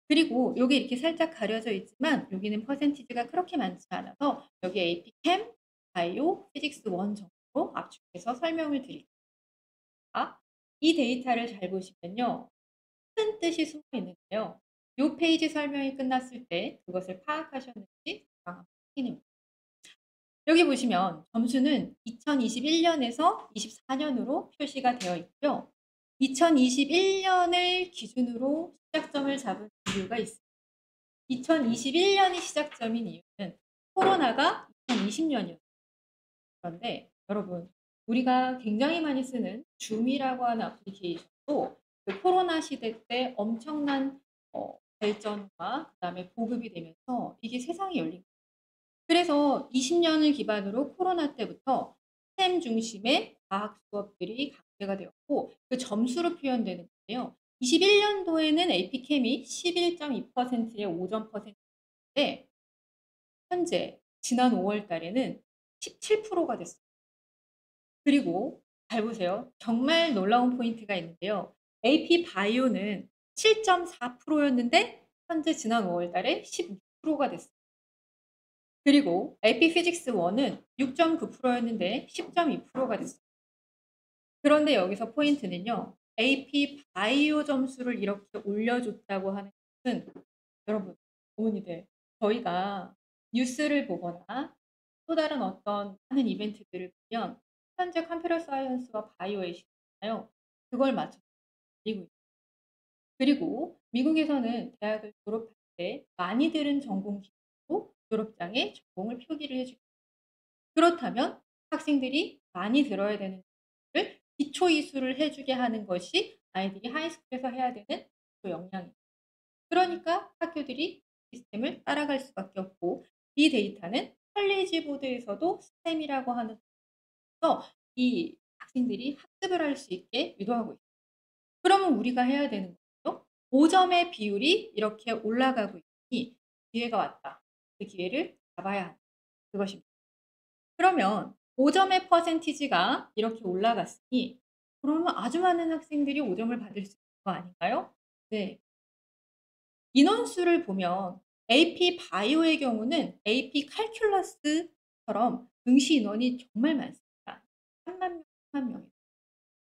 그리고 여기 이렇게 살짝 가려져 있지만 여기는 퍼센티지가 그렇게 많지 않아서 여기 AP 캠, 바이오, 피직스 1 정도로 압축해서 설명을 드릴게요. 이 데이터를 잘 보시면요. 큰 뜻이 숨어 있는데요. 이 페이지 설명이 끝났을 때 그것을 파악하셨는지 확인해 보세요. 여기 보시면 점수는 2021년에서 24년으로 표시가 되어 있고요. 2021년을 기준으로 시작점을 잡은 이유가 있습니다. 2021년이 시작점인 이유는 코로나가 2020년이었어요. 그런데 여러분, 우리가 굉장히 많이 쓰는 줌이라고 하는 애플리케이션도 그 코로나 시대 때 엄청난 발전과 그다음에 보급이 되면서 이게 세상이 열린 거예요. 그래서 20년을 기반으로 코로나 때부터 스템 중심의 과학 수업들이 강제가 되었고 그 점수로 표현되는 건데요. 21년도에는 AP캠이 11.2%의 5점 퍼센트인데 현재 지난 5월 달에는 17%가 됐어요. 그리고 잘 보세요. 정말 놀라운 포인트가 있는데요. AP 바이오는 7.4%였는데 현재 지난 5월 달에 16%가 됐어요. 그리고 AP 피직스 1은 6.9%였는데 10.2%가 됐어요. 그런데 여기서 포인트는요. AP 바이오 점수를 이렇게 올려줬다고 하는 것은 여러분, 어머니들, 저희가 뉴스를 보거나 또 다른 어떤 하는 이벤트들을 보면 현재 컴퓨터 사이언스와 바이오의 시대잖아요. 그걸 맞춰 드리고 있어요. 그리고 미국에서는 대학을 졸업할 때 많이 들은 전공 기준으로 졸업장에 전공을 표기를 해줍니다. 그렇다면 학생들이 많이 들어야 되는 를 기초 이수를 해주게 하는 것이 아이들이 하이스쿨에서 해야 되는 기초 역량입니다. 그러니까 학교들이 시스템을 따라갈 수밖에 없고 이 데이터는 컬리지 보드에서도 스템이라고 하는 데서 이 학생들이 학습을 할 수 있게 유도하고 있습니다. 그러면 우리가 해야 되는 거죠. 5점의 비율이 이렇게 올라가고 있으니 기회가 왔다. 그 기회를 잡아야 한다. 그것입니다. 그러면 5점의 퍼센티지가 이렇게 올라갔으니 그러면 아주 많은 학생들이 5점을 받을 수 있는 거 아닌가요? 네. 인원수를 보면 AP 바이오의 경우는 AP 칼큘러스처럼 응시 인원이 정말 많습니다. 3만 명, 4만 명이에요.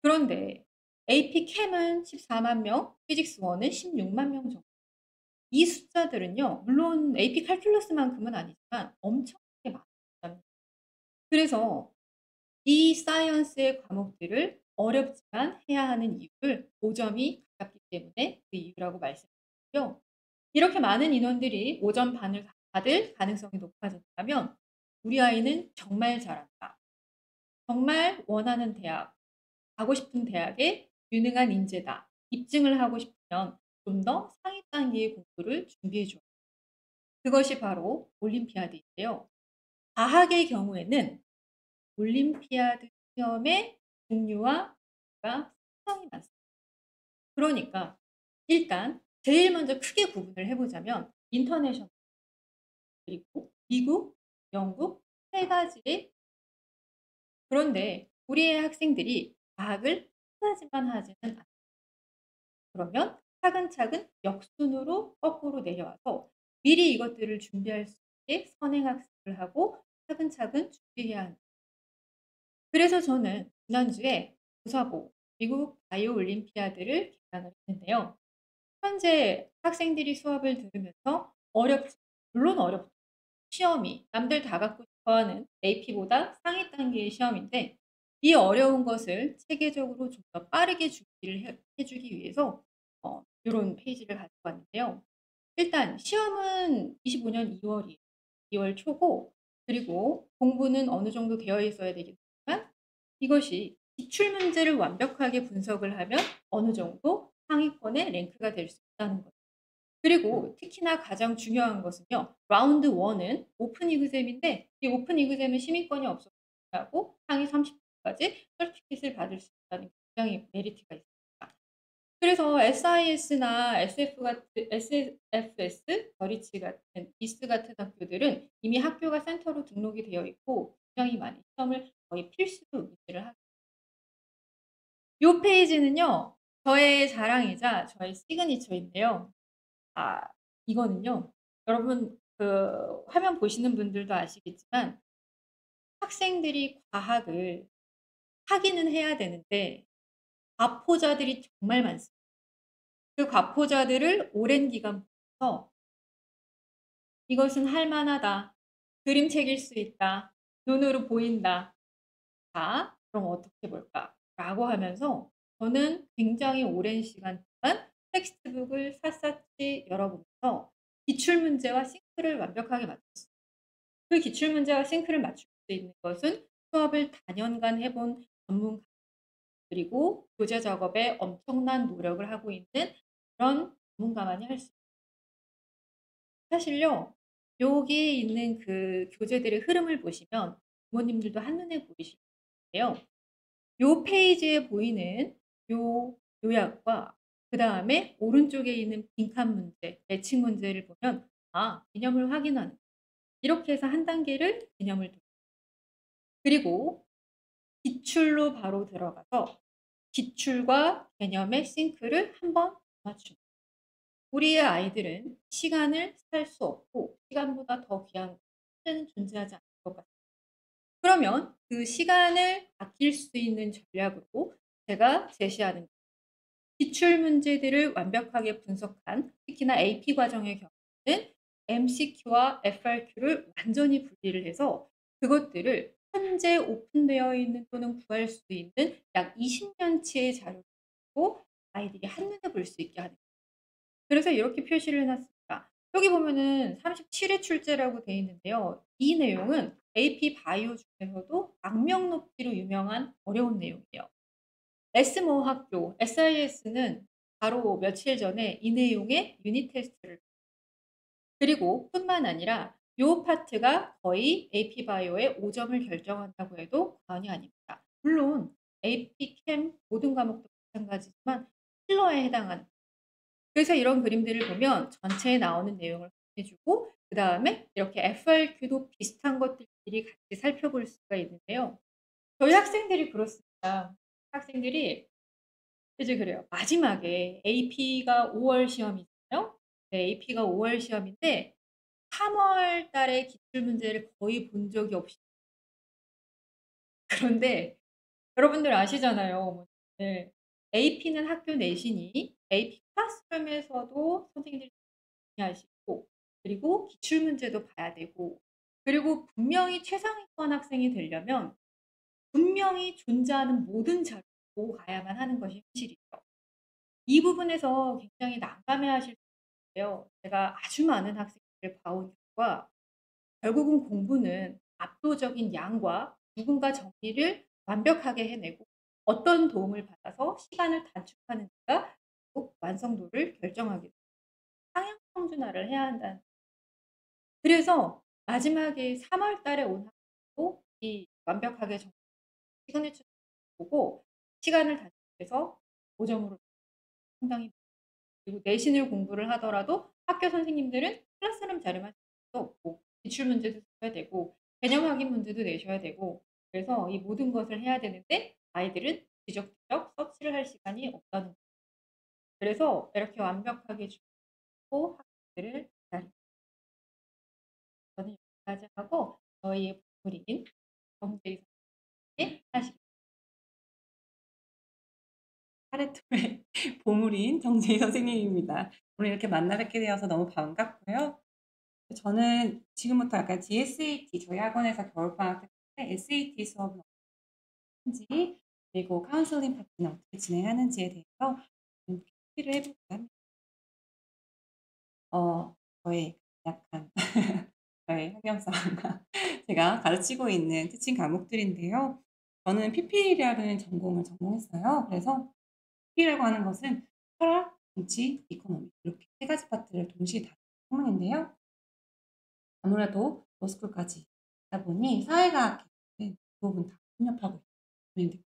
그런데 AP 캠은 14만 명, 피직스 1은 16만 명 정도. 이 숫자들은요, 물론 AP 칼큘러스만큼은 아니지만 엄청나게 많습니다. 그래서 이 사이언스의 과목들을 어렵지만 해야 하는 이유를 5점이 가깝기 때문에 그 이유라고 말씀드렸고요. 이렇게 많은 인원들이 5점 반을 받을 가능성이 높아진다면 우리 아이는 정말 잘한다. 정말 원하는 대학, 가고 싶은 대학에 유능한 인재다. 입증을 하고 싶으면 좀 더 상위 단계의 공부를 준비해 줘요. 그것이 바로 올림피아드인데요. 과학의 경우에는 올림피아드 시험의 종류와 가 상당히 많습니다. 그러니까 일단 제일 먼저 크게 구분을 해보자면 인터내셔널 그리고 미국, 영국 세 가지의 그런데 우리의 학생들이 과학을 한 가지만 하지는 않아요. 그러면 차근차근 역순으로 거꾸로 내려와서 미리 이것들을 준비할 수 있게 선행학습을 하고 차근차근 준비해야 합니다. 그래서 저는 지난주에 조사보 미국 바이오 올림피아드를 개강을 했는데요. 현재 학생들이 수업을 들으면서 어렵지, 물론 어렵죠. 시험이 남들 다 갖고 싶어하는 AP보다 상위 단계의 시험인데 이 어려운 것을 체계적으로 좀 더 빠르게 준비를 해주기 위해서 이런 페이지를 가지고 왔는데요. 일단 시험은 25년 2월이에요. 2월 초고 그리고 공부는 어느 정도 되어 있어야 되겠지만 이것이 기출문제를 완벽하게 분석을 하면 어느 정도 상위권의 랭크가 될 수 있다는 거죠. 그리고 특히나 가장 중요한 것은요. 라운드 1은 오픈 이그잼인데 이 오픈 이그잼은 시민권이 없어도 하고 상위 30%까지 서티피켓을 받을 수 있다는 굉장히 메리트가 있습니다. 그래서 SIS나 SFS, 더리치 같은 이스 같은 학교들은 이미 학교가 센터로 등록이 되어 있고 굉장히 많이 시험을 거의 필수로 응시를 하고 이 페이지는요. 저의 자랑이자 저의 시그니처인데요. 이거는요. 여러분 그 화면 보시는 분들도 아시겠지만 학생들이 과학을 하기는 해야 되는데 과포자들이 정말 많습니다. 그 과포자들을 오랜 기간 보면서 이것은 할 만하다. 그림책일 수 있다. 눈으로 보인다. 자, 그럼 어떻게 볼까? 라고 하면서 저는 굉장히 오랜 시간 동안 텍스트북을 샅샅이 열어보면서 기출문제와 싱크를 완벽하게 맞췄어요. 그 기출문제와 싱크를 맞출 수 있는 것은 수업을 다년간 해본 전문가 그리고 교재 작업에 엄청난 노력을 하고 있는 그런 전문가만이 할 수 있어요. 사실요. 여기에 있는 그 교재들의 흐름을 보시면 부모님들도 한눈에 보이실 텐데요. 요 페이지에 보이는 요 요약과 그다음에 오른쪽에 있는 빈칸 문제, 매칭 문제를 보면 개념을 확인하는 이렇게 해서 한 단계를 개념을 그리고 기출로 바로 들어가서 기출과 개념의 싱크를 한번 맞춘다. 우리의 아이들은 시간을 살 수 없고 시간보다 더 귀한 것은 존재하지 않을 것 같습니다. 그러면 그 시간을 아낄 수 있는 전략으로 제가 제시하는 기출 문제들을 완벽하게 분석한 특히나 AP 과정의 경우는 MCQ와 FRQ를 완전히 분리를 해서 그것들을 현재 오픈되어 있는 또는 구할 수 있는 약 20년치의 자료를 가지고 아이들이 한눈에 볼 수 있게 하는 거예요. 그래서 이렇게 표시를 해놨습니다. 여기 보면은 37회 출제라고 되어 있는데요. 이 내용은 AP 바이오 중에서도 악명 높기로 유명한 어려운 내용이에요. 에스모 학교, SIS는 바로 며칠 전에 이 내용의 유닛 테스트를 그리고 뿐만 아니라 요 파트가 거의 AP 바이오의 5점을 결정한다고 해도 과언이 아닙니다. 물론 AP 캠 모든 과목도 마찬가지지만 필러에 해당하는 그래서 이런 그림들을 보면 전체에 나오는 내용을 해주고 그 다음에 이렇게 FRQ도 비슷한 것들끼리 같이 살펴볼 수가 있는데요. 저희 학생들이 그렇습니다. 학생들이 이제 그래요. 마지막에 AP가 5월 시험이잖아요. 네, AP가 5월 시험인데 3월 달에 기출 문제를 거의 본 적이 없이 그런데 여러분들 아시잖아요. 네. AP는 학교 내신이 AP 클래스룸에서도 선생님들이 하시고 그리고 기출 문제도 봐야 되고 그리고 분명히 최상위권 학생이 되려면 분명히 존재하는 모든 자료를 보고 가야만 하는 것이 현실이죠. 이 부분에서 굉장히 난감해하실 수 있는데요. 제가 아주 많은 학생들을 봐온 결과 결국은 공부는 압도적인 양과 누군가 정리를 완벽하게 해내고 어떤 도움을 받아서 시간을 단축하는지가 꼭 완성도를 결정하게 됩니다. 상향 평준화를 해야 한다는. 그래서 마지막에 3월 달에 온 학생도 이 완벽하게 시그니처 보고 시간을 단축해서 5점으로 상당히 그리고 내신을 공부를 하더라도 학교 선생님들은 클래스룸 자료만 쓸 수 없고 기출 문제도 써야 되고 개념 확인 문제도 내셔야 되고 그래서 이 모든 것을 해야 되는데 아이들은 지적지적 서치를 할 시간이 없다는 거예요. 그래서 이렇게 완벽하게 주고 학생들을 기다립니다. 저는 여기까지 하고 저희의 부모님 정재희 선생님께 하시겠습니다. 하레토의 보물인 정재희 선생님입니다. 오늘 이렇게 만나 뵙게 되어서 너무 반갑고요. 저는 지금부터 약간 GSAT 저희 학원에서 겨울방학 때 SAT 수업을 하는지 그리고 카운슬링 파트는 어떻게 진행하는지에 대해서 좀 PP를 해볼까 합니다. 저의 약간 저의 학력상과 제가 가르치고 있는 티칭 과목들인데요. 저는 PP라는 전공을 전공했어요. 그래서 PP라고 하는 것은 철학, 정치, 이코노미 이렇게 세 가지 파트를 동시에 다루는 학문인데요. 아무래도 로스쿨까지 하다 보니 사회과학 대부분 다 협력하고 있는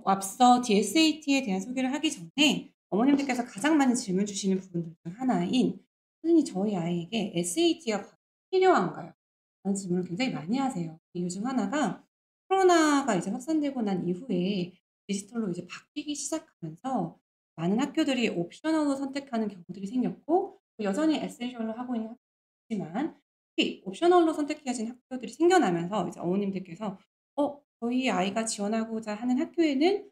앞서 DSAT에 대한 소개를 하기 전에 어머님들께서 가장 많이 질문 주시는 부분들 중 하나인 선생님 저희 아이에게 SAT가 필요한가요? 라는 질문을 굉장히 많이 하세요. 이유 중 하나가 코로나가 이제 확산되고 난 이후에 디지털로 이제 바뀌기 시작하면서 많은 학교들이 옵셔널로 선택하는 경우들이 생겼고 여전히 에센셜로 하고 있는 학교지만 특히 옵셔널로 선택해야지는 학교들이 생겨나면서 이제 어머님들께서 저희 아이가 지원하고자 하는 학교에는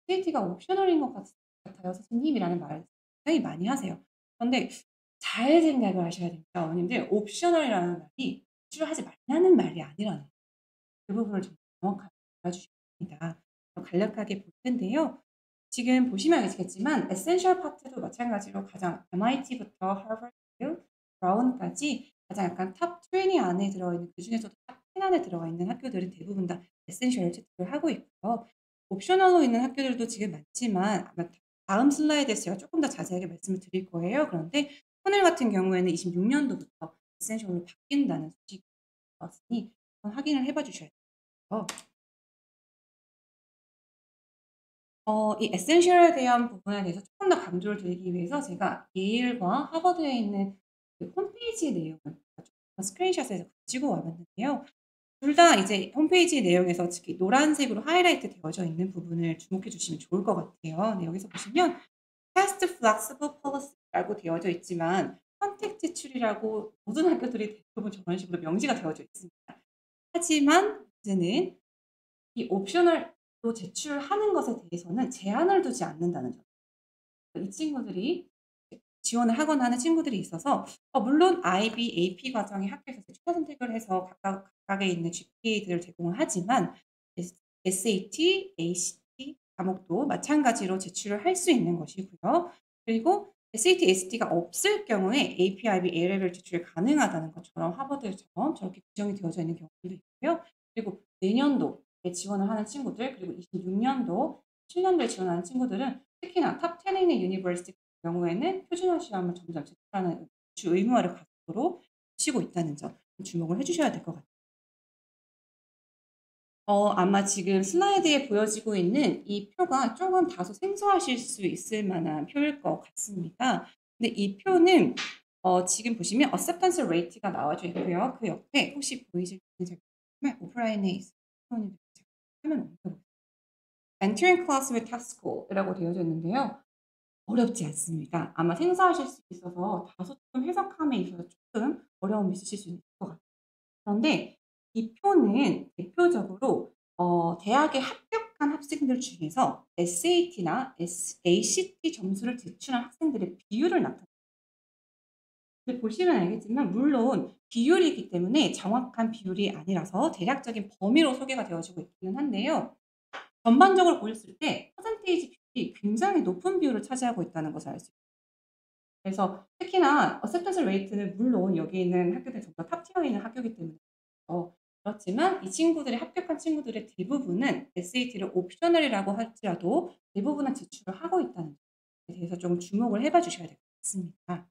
SAT가 옵셔널인 것 같아요, 선생님이라는 말을 굉장히 많이 하세요. 그런데 잘 생각을 하셔야 됩니다. 어머님들 옵셔널이라는 말이 하지 말라는 말이 아니라는 거예요. 그 부분을 좀 정확하게 알아주셔야 됩니다. 간략하게 볼 텐데요. 지금 보시면 아시겠지만 에센셜 파트도 마찬가지로 가장 MIT부터 하버드, 브라운까지 가장 약간 탑 20 안에 들어있는 그중에서도 탑 10 안에 들어가 있는 학교들은 대부분 다 에센셜을 채택을 하고 있고요. 옵셔널로 있는 학교들도 지금 많지만 아마 다음 슬라이드에서 제가 조금 더 자세하게 말씀을 드릴 거예요. 그런데 코넬 같은 경우에는 26년도부터 에센셜로 바뀐다는 소식이 나왔으니 확인을 해봐 주셔야 돼요. 이 에센셜에 대한 부분에 대해서 조금 더 강조를 드리기 위해서 제가 예일과 하버드에 있는 그 홈페이지 내용을 스크린샷에서 가지고 와 봤는데요. 둘 다 이제 홈페이지 내용에서 특히 노란색으로 하이라이트 되어져 있는 부분을 주목해 주시면 좋을 것 같아요. 네, 여기서 보시면 Test Flexible Policy라고 되어져 있지만 선택 제출이라고 모든 학교들이 대부분 저런 식으로 명시가 되어져 있습니다. 하지만 문제는 이 옵셔널로 제출하는 것에 대해서는 제한을 두지 않는다는 점. 이 친구들이 지원을 하거나 하는 친구들이 있어서 물론 IB, AP 과정의 학교에서 추가 선택을 해서 각각에 있는 GPA들을 제공을 하지만 SAT, ACT 과목도 마찬가지로 제출을 할 수 있는 것이고요. 그리고 SAT, ACT가 없을 경우에 AP, IB, A레벨 제출이 가능하다는 것처럼 하버드처럼 저렇게 규정이 되어져 있는 경우도 있고요. 그리고 내년도에 지원을 하는 친구들, 그리고 26년도, 7년도에 지원하는 친구들은 특히나 탑 10에 있는 유니버시티 경우에는 표준화 시험을 점점 제출하는 주 의무화를 갖도록 하시고 있다는 점 주목을 해주셔야 될 것 같아요. 아마 지금 슬라이드에 보여지고 있는 이 표가 조금 다소 생소하실 수 있을 만한 표일 것 같습니다. 근데 이 표는 지금 보시면 acceptance rate가 나와져 있고요. 그 옆에 혹시 보이실지 제가 오프라인에 있는 화면 옮겨볼게요. Entering class with test score이라고 되어져 있는데요. 어렵지 않습니다. 아마 생소하실 수 있어서 다소 좀 해석함에 있어서 조금 어려움이 있으실 수 있을 것 같아요. 그런데 이 표는 대표적으로 대학에 합격한 학생들 중에서 SAT나 ACT 점수를 제출한 학생들의 비율을 나타냅니다. 근데 보시면 알겠지만 물론 비율이기 때문에 정확한 비율이 아니라서 대략적인 범위로 소개가 되어지고 있기는 한데요. 전반적으로 보셨을 때 퍼센테이지 비율이 굉장히 높은 비율을 차지하고 있다는 것을 알 수 있어요. 그래서 특히나 acceptance rate는 물론 여기 있는 학교들 전부 다 탑티어에 있는 학교이기 때문에 그렇지만 이 친구들이 합격한 친구들의 대부분은 SAT를 옵셔널이라고 할지라도 대부분은 제출을 하고 있다는 점에 대해서 좀 주목을 해봐 주셔야 될 것 같습니다.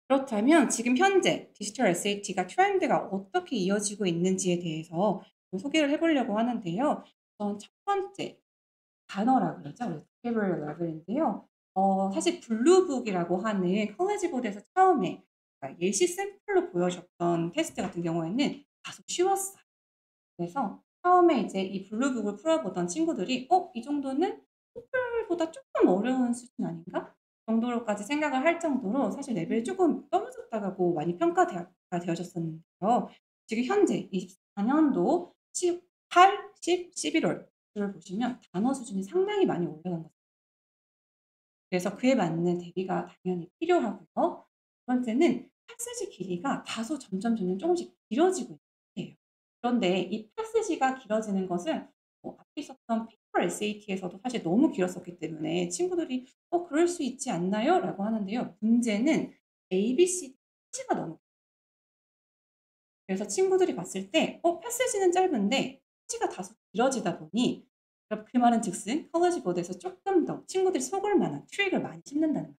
그렇다면 지금 현재 디지털 SAT가 트렌드가 어떻게 이어지고 있는지에 대해서 좀 소개를 해보려고 하는데요. 우선 첫 번째 단어라고 그러죠. vocabulary level인데요. 사실 블루북이라고 하는 컬리지 보드에서 처음에 예시 샘플로 보여줬던 테스트 같은 경우에는 다소 쉬웠어요. 그래서 처음에 이제 이 블루북을 풀어보던 친구들이 이 정도는 토플보다 조금 어려운 수준 아닌가? 정도로까지 생각을 할 정도로 사실 레벨이 조금 떨어졌다고 많이 평가가 되어졌었는데요. 지금 현재 24년도 8, 10, 11월을 보시면 단어 수준이 상당히 많이 올라간 것 같아요. 그래서 그에 맞는 대비가 당연히 필요하고요. 두 번째는 패스지 길이가 다소 점점 조금씩 길어지고 있는 상태예요. 그런데 이 패스지가 길어지는 것은 앞에 있었던 페이퍼 SAT에서도 사실 너무 길었었기 때문에 친구들이 그럴 수 있지 않나요? 라고 하는데요. 문제는 ABC 패스지가 너무 그래서 친구들이 봤을 때 패스지는 짧은데 패스지가 다소 길어지다 보니 그 말은 즉슨 컬리지 보드에서 조금 더 친구들이 속을 만한 트릭을 많이 씹는다는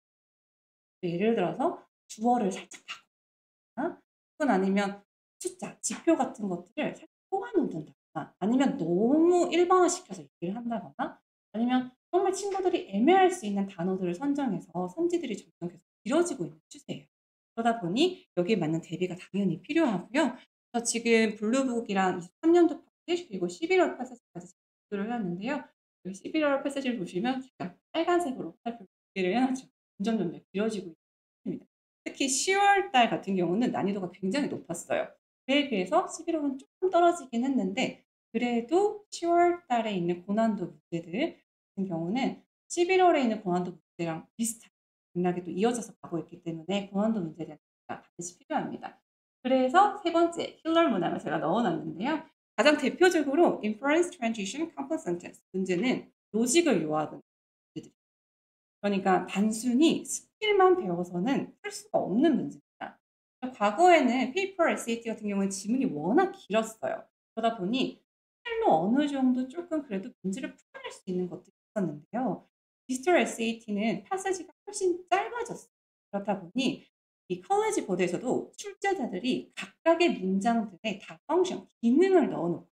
거예요. 예를 들어서 주어를 살짝 바꾸거나 혹은 아니면 숫자, 지표 같은 것들을 살짝 뽑아놓는다거나 아니면 너무 일반화시켜서 얘기를 한다거나 아니면 정말 친구들이 애매할 수 있는 단어들을 선정해서 선지들이 점점 계속 길어지고 있는 추세예요. 그러다 보니 여기에 맞는 대비가 당연히 필요하고요. 그래서 지금 블루북이랑 23년도 패스지 그리고 11월 패스지까지 발표를 해놨는데요. 11월 패스지를 보시면 제가 빨간색으로 살펴보기를 해놨죠. 점점 길어지고 있습니다. 특히 10월 달 같은 경우는 난이도가 굉장히 높았어요. 그에 비해서 11월은 조금 떨어지긴 했는데 그래도 10월 달에 있는 고난도 문제들 같은 경우는 11월에 있는 고난도 문제랑 비슷한 맥락이 또 이어져서 가고 있기 때문에 고난도 문제에 대한 대비가 반드시 필요합니다. 그래서 세 번째 킬러 문항을 제가 넣어놨는데요. 가장 대표적으로 inference, transition, complex sentence 문제는 로직을 요하는 문제들이에요. 그러니까 단순히 스킬만 배워서는 풀 수가 없는 문제입니다. 과거에는 페이퍼 SAT 같은 경우는 지문이 워낙 길었어요. 그러다 보니 스킬로 어느 정도 조금 그래도 문제를 풀어낼 수 있는 것들이 있었는데요. 디지털 SAT는 패스지가 훨씬 짧아졌어요. 그렇다 보니 이 컬리지 보드에서도 출제자들이 각각의 문장들에 다 펑션, 기능을 넣어놓고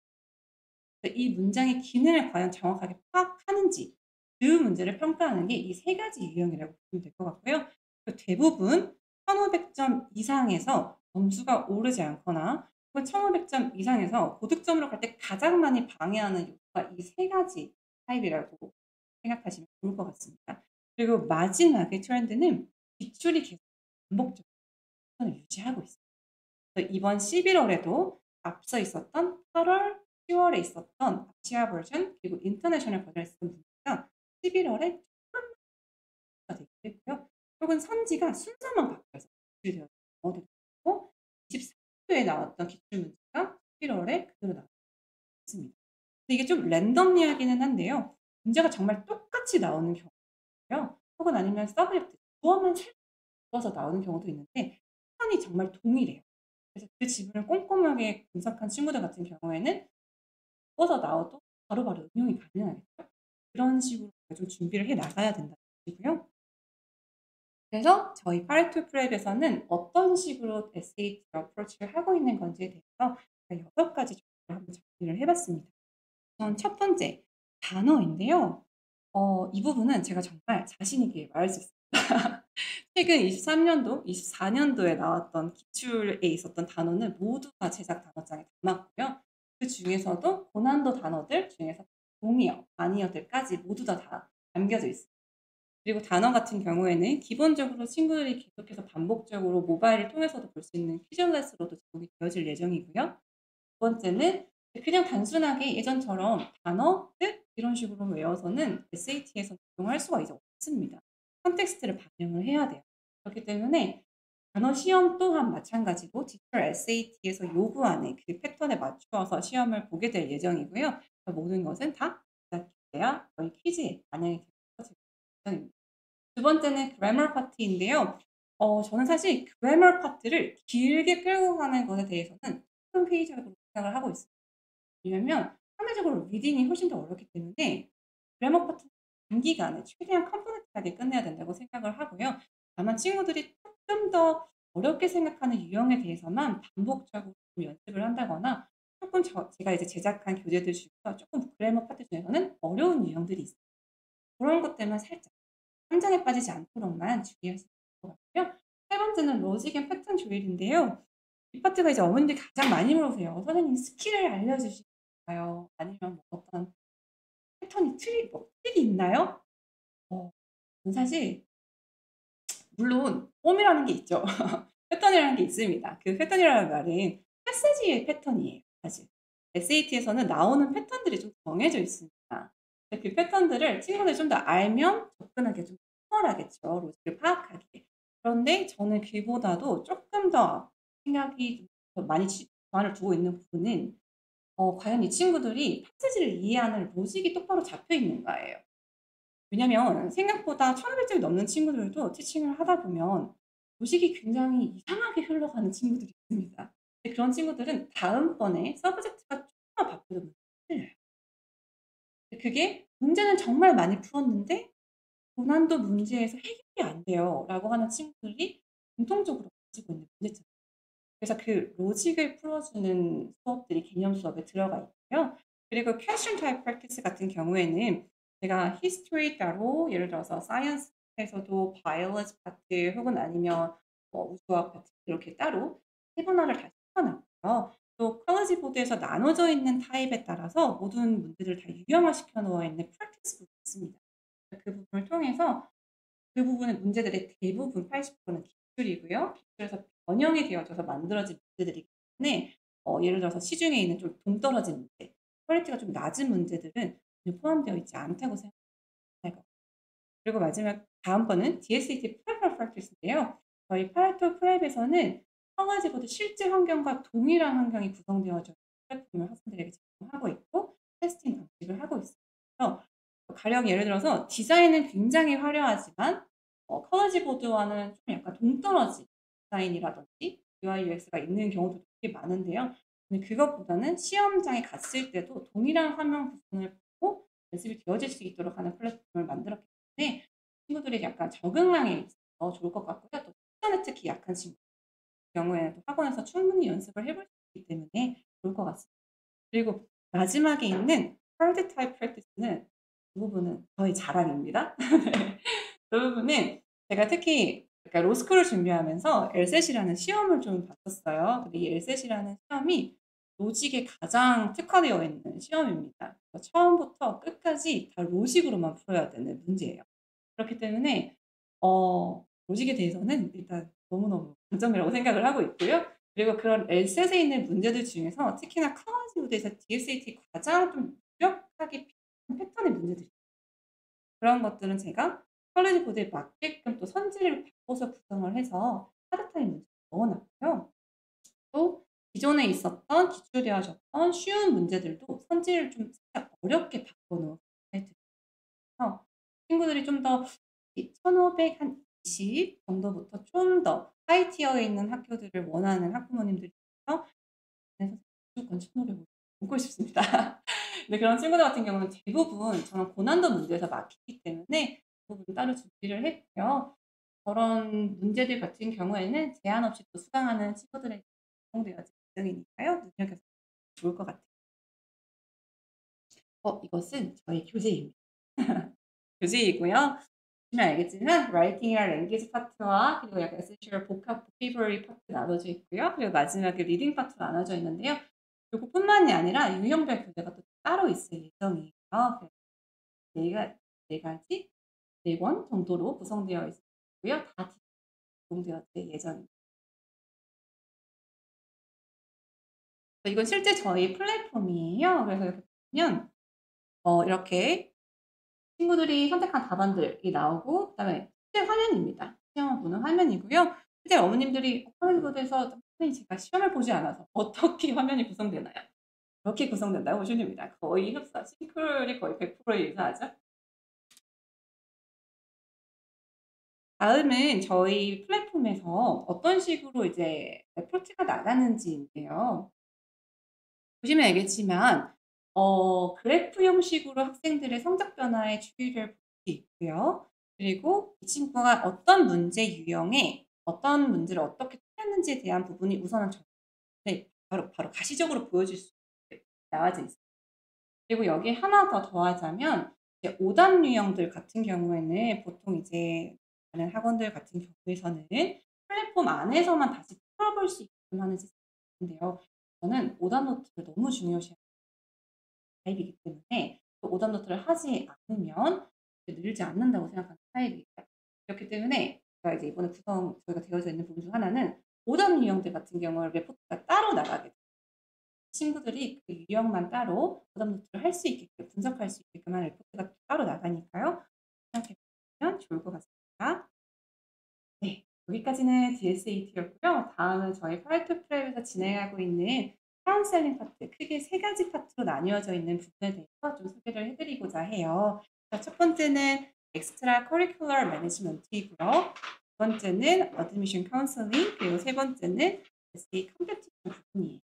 이 문장의 기능을 과연 정확하게 파악하는지 그 문제를 평가하는 게 이 세 가지 유형이라고 보면 될 것 같고요. 대부분 1500점 이상에서 점수가 오르지 않거나 혹은 1500점 이상에서 고득점으로 갈 때 가장 많이 방해하는 요소가 이 세 가지 타입이라고 생각하시면 좋을 것 같습니다. 그리고 마지막의 트렌드는 지출이 계속 반복적으로 유지하고 있어요. 그래서 이번 11월에도 앞서 있었던 8월, 10월에 있었던 아시아 버전 그리고 인터내셔널 버전을 쓰던 문제가 11월에 조금만 되기도 했고요. 혹은 선지가 순서만 바뀌어서 기출이 되어 있고 24년도에 나왔던 기출 문제가 11월에 그대로 나왔습니다. 근데 이게 좀 랜덤리하기는 한데요. 문제가 정말 똑같이 나오는 경우고요. 혹은 아니면 서브젝트 주어만 살짝 바꿔서 나오는 경우도 있는데 패턴이 정말 동일해요. 그래서 그 지문을 꼼꼼하게 분석한 친구들 같은 경우에는 바꿔서 나와도 바로바로 응용이 가능하겠죠. 그런 식으로 좀 준비를 해 나가야 된다는 뜻이고요. 그래서 저희 파레토 프랩에서는 어떤 식으로 SAT 어프로치를 하고 있는 건지에 대해서 6가지 정도를 한번 정리를 해봤습니다. 우선 첫 번째, 단어인데요. 이 부분은 제가 정말 자신 있게 말할 수 있습니다. 최근 23년도, 24년도에 나왔던 기출에 있었던 단어는 모두 다 제작 단어장에 담았고요. 그 중에서도 고난도 단어들 중에서 동의어, 아니어들까지 모두 다 담겨져 있습니다. 그리고 단어 같은 경우에는 기본적으로 친구들이 계속해서 반복적으로 모바일을 통해서도 볼 수 있는 퀴즈레스로도 제공이 되어질 예정이고요. 두 번째는 그냥 단순하게 예전처럼 단어, 뜻 이런 식으로 외워서는 SAT에서 적용할 수가 이제 없습니다. 컨텍스트를 반영을 해야 돼요. 그렇기 때문에 단어 시험 또한 마찬가지로 디지털 SAT에서 요구하는 그 패턴에 맞추어서 시험을 보게 될 예정이고요. 모든 것은 다 기대야 저희 퀴즈에 반영이 되어질 예정입니다. 두 번째는 그래머 파트인데요. 저는 사실 그래머 파트를 길게 끌고 가는 것에 대해서는 조금 회의적으로 생각을 하고 있습니다. 왜냐면 상대적으로 리딩이 훨씬 더 어렵기 때문에 그래머 파트는 단기간에 최대한 컴포넌트하게 끝내야 된다고 생각을 하고요. 다만 친구들이 조금 더 어렵게 생각하는 유형에 대해서만 반복적으로 좀 연습을 한다거나 조금 제가 이제 제작한 교재들 중에서 조금 그래머 파트 중에서는 어려운 유형들이 있어요. 그런 것들만 살짝 함정에 빠지지 않도록만 주의하시면 될 것 같고요. 세 번째는 로직 앤 패턴 조율인데요. 이 파트가 이제 어머님들이 가장 많이 물어보세요. 선생님 스킬을 알려주실까요? 아니면 뭐 어떤 패턴이 팁이 있나요? 저는 사실 물론 폼이라는 게 있죠. 패턴이라는 게 있습니다. 그 패턴이라는 말은 패세지의 패턴이에요. 사실 SAT에서는 나오는 패턴들이 좀 정해져 있습니다. 그 패턴들을 친구들이 좀 더 알면 접근하기 좀 수월하겠죠. 로직을 파악하기에. 그런데 저는 그보다도 조금 더 생각이 더 많이 주안을 두고 있는 부분은 과연 이 친구들이 패세지를 이해하는 로직이 똑바로 잡혀 있는가예요. 왜냐면 생각보다 1500점이 넘는 친구들도 티칭을 하다 보면 로직이 굉장히 이상하게 흘러가는 친구들이 있습니다. 근데 그런 친구들은 다음번에 서브젝트가 조금만 바뀌어도 틀려요. 그게 문제는 정말 많이 풀었는데 고난도 문제에서 해결이 안 돼요. 라고 하는 친구들이 공통적으로 가지고 있는 문제점. 그래서 그 로직을 풀어주는 수업들이 개념 수업에 들어가 있고요. 그리고 question type practice 같은 경우에는 제가 history 따로 예를 들어서 science에서도 biology 파트 혹은 아니면 우주학 파트 이렇게 따로 세분화를 다 시켜놨고요. 또 컬러지 보드에서 나눠져 있는 타입에 따라서 모든 문제들을 다 유형화시켜 놓아 있는 practice도 있습니다. 그 부분을 통해서 그 부분의 문제들의 대부분 80%는 기출이고요. 기출에서 변형이 되어져서 만들어진 문제들이기 때문에 예를 들어서 시중에 있는 좀 동떨어진 문제, 퀄리티가 좀 낮은 문제들은 전혀 포함되어 있지 않다고 생각해요. 그리고 마지막 다음 거는 DSAT Prepper Practice인데요. 저희 파레토 프랩에서는 커가지고도 실제 환경과 동일한 환경이 구성되어져 있는 플랫폼을 학생들에게 제공하고 있고 테스팅 방식을 하고 있어요. 가령 예를 들어서 디자인은 굉장히 화려하지만 컬러지 보드와는 좀 약간 동떨어진 디자인이라든지 UI, UX가 있는 경우도 되게 많은데요. 근데 그것보다는 시험장에 갔을 때도 동일한 화면 구성을 보고 연습이 되어질 수 있도록 하는 플랫폼을 만들었기 때문에 친구들이 약간 적응량이 더 좋을 것 같고요. 또 특전에 특히 약한 친구 경우에는 또 학원에서 충분히 연습을 해볼 수 있기 때문에 좋을 것 같습니다. 그리고 마지막에 있는 hard type practice는 이 부분은 저의 자랑입니다. 네. 이 부분은 제가 특히 제가 로스쿨을 준비하면서 LSAT이라는 시험을 좀 봤었어요. 근데 이 LSAT이라는 시험이 로직에 가장 특화되어 있는 시험입니다. 그래서 처음부터 끝까지 다 로직으로만 풀어야 되는 문제예요. 그렇기 때문에 로직에 대해서는 일단 너무너무 강점이라고 생각을 하고 있고요. 그리고 그런 LSAT에 있는 문제들 중에서 특히나 커머니티 무대에서 DSAT 가장 좀 유력하게 필요한 패턴의 문제들이 그런 것들은 제가 컬리지 보드에 맞게끔 또 선지를 바꿔서 구성을 해서 하드타임 문제를 넣어놨고요. 또 기존에 있었던 기출되어졌던 쉬운 문제들도 선지를 좀 살짝 어렵게 바꿔놓은 사이트에서 친구들이 좀 더 1520 정도부터 좀 더 하이티어에 있는 학교들을 원하는 학부모님들이 있어서 그래서 무조건 1500을 보고 싶습니다. 근데 그런 친구들 같은 경우는 대부분 저는 고난도 문제에서 막히기 때문에 대부분 따로 준비를 했고요. 그런 문제들 같은 경우에는 제한 없이 또 수강하는 친구들에게 제공되어질 예정이니까요. 눈여겨서 좋을 것 같아요. 이것은 저희 교재입니다. 교재이고요. 보시면 알겠지만 라이팅이랑 랭귀지 파트와 그리고 약간 에센셜 보카브러리 파트 나눠져 있고요. 그리고 마지막에 리딩 파트로 나눠져 있는데요. 이것뿐만이 아니라 유형별 교재가 또 따로 있을 예정이에요. 그래서 네 가지, 4권 정도로 구성되어 있고요. 다 제공되어질 예정입니다. 이건 실제 저희 플랫폼이에요. 그래서 이렇게 보면 이렇게 친구들이 선택한 답안들이 나오고 그다음에 실제 화면입니다. 시험을 보는 화면이고요. 실제 어머님들이 컬리지보드에서 선생님 제가 시험을 보지 않아서 어떻게 화면이 구성되나요? 이렇게 구성된다고 보시면 됩니다. 거의 흡사, 싱크로율이 거의 100%에 유사하죠. 다음은 저희 플랫폼에서 어떤 식으로 이제 레포트가 나가는지인데요. 보시면 알겠지만 그래프 형식으로 학생들의 성적 변화의 추이를 볼 수 있고요. 그리고 이 친구가 어떤 문제 유형에 어떤 문제를 어떻게 풀었는지에 대한 부분이 우선은 바로 가시적으로 보여줄 수 있게 나와져 있습니다. 그리고 여기에 하나 더 더하자면 이제 오답 유형들 같은 경우에는 보통 이제 다른 학원들 같은 경우에서는 플랫폼 안에서만 다시 풀어볼 수 있게끔 하는 시스템인데요. 저는 오답 노트를 너무 중요시하는 타입이기 때문에 그 오답 노트를 하지 않으면 늘지 않는다고 생각하는 타입이에요. 그렇기 때문에 제가 이제 이번에 저희가 되어져 있는 부분 중 하나는 오답 유형들 같은 경우는 레포트가 따로 나가게 돼요. 친구들이 그 유형만 따로 오답 노트를 할 수 있게끔 분석할 수 있게끔 하는 레포트가 따로 나가니까요. 생각해 보시면 좋을 것 같습니다. 네, 여기까지는 DSAT였고요. 다음은 저희 파이터 프랩에서 진행하고 있는 카운셀링 파트, 크게 3가지 파트로 나뉘어져 있는 부분에 대해서 좀 소개를 해드리고자 해요. 첫 번째는 엑스트라 커리큘러 매니지먼트이고요. 두 번째는 어드미션 카운셀링, 그리고 세 번째는 SA 컴페티션 부분이에요.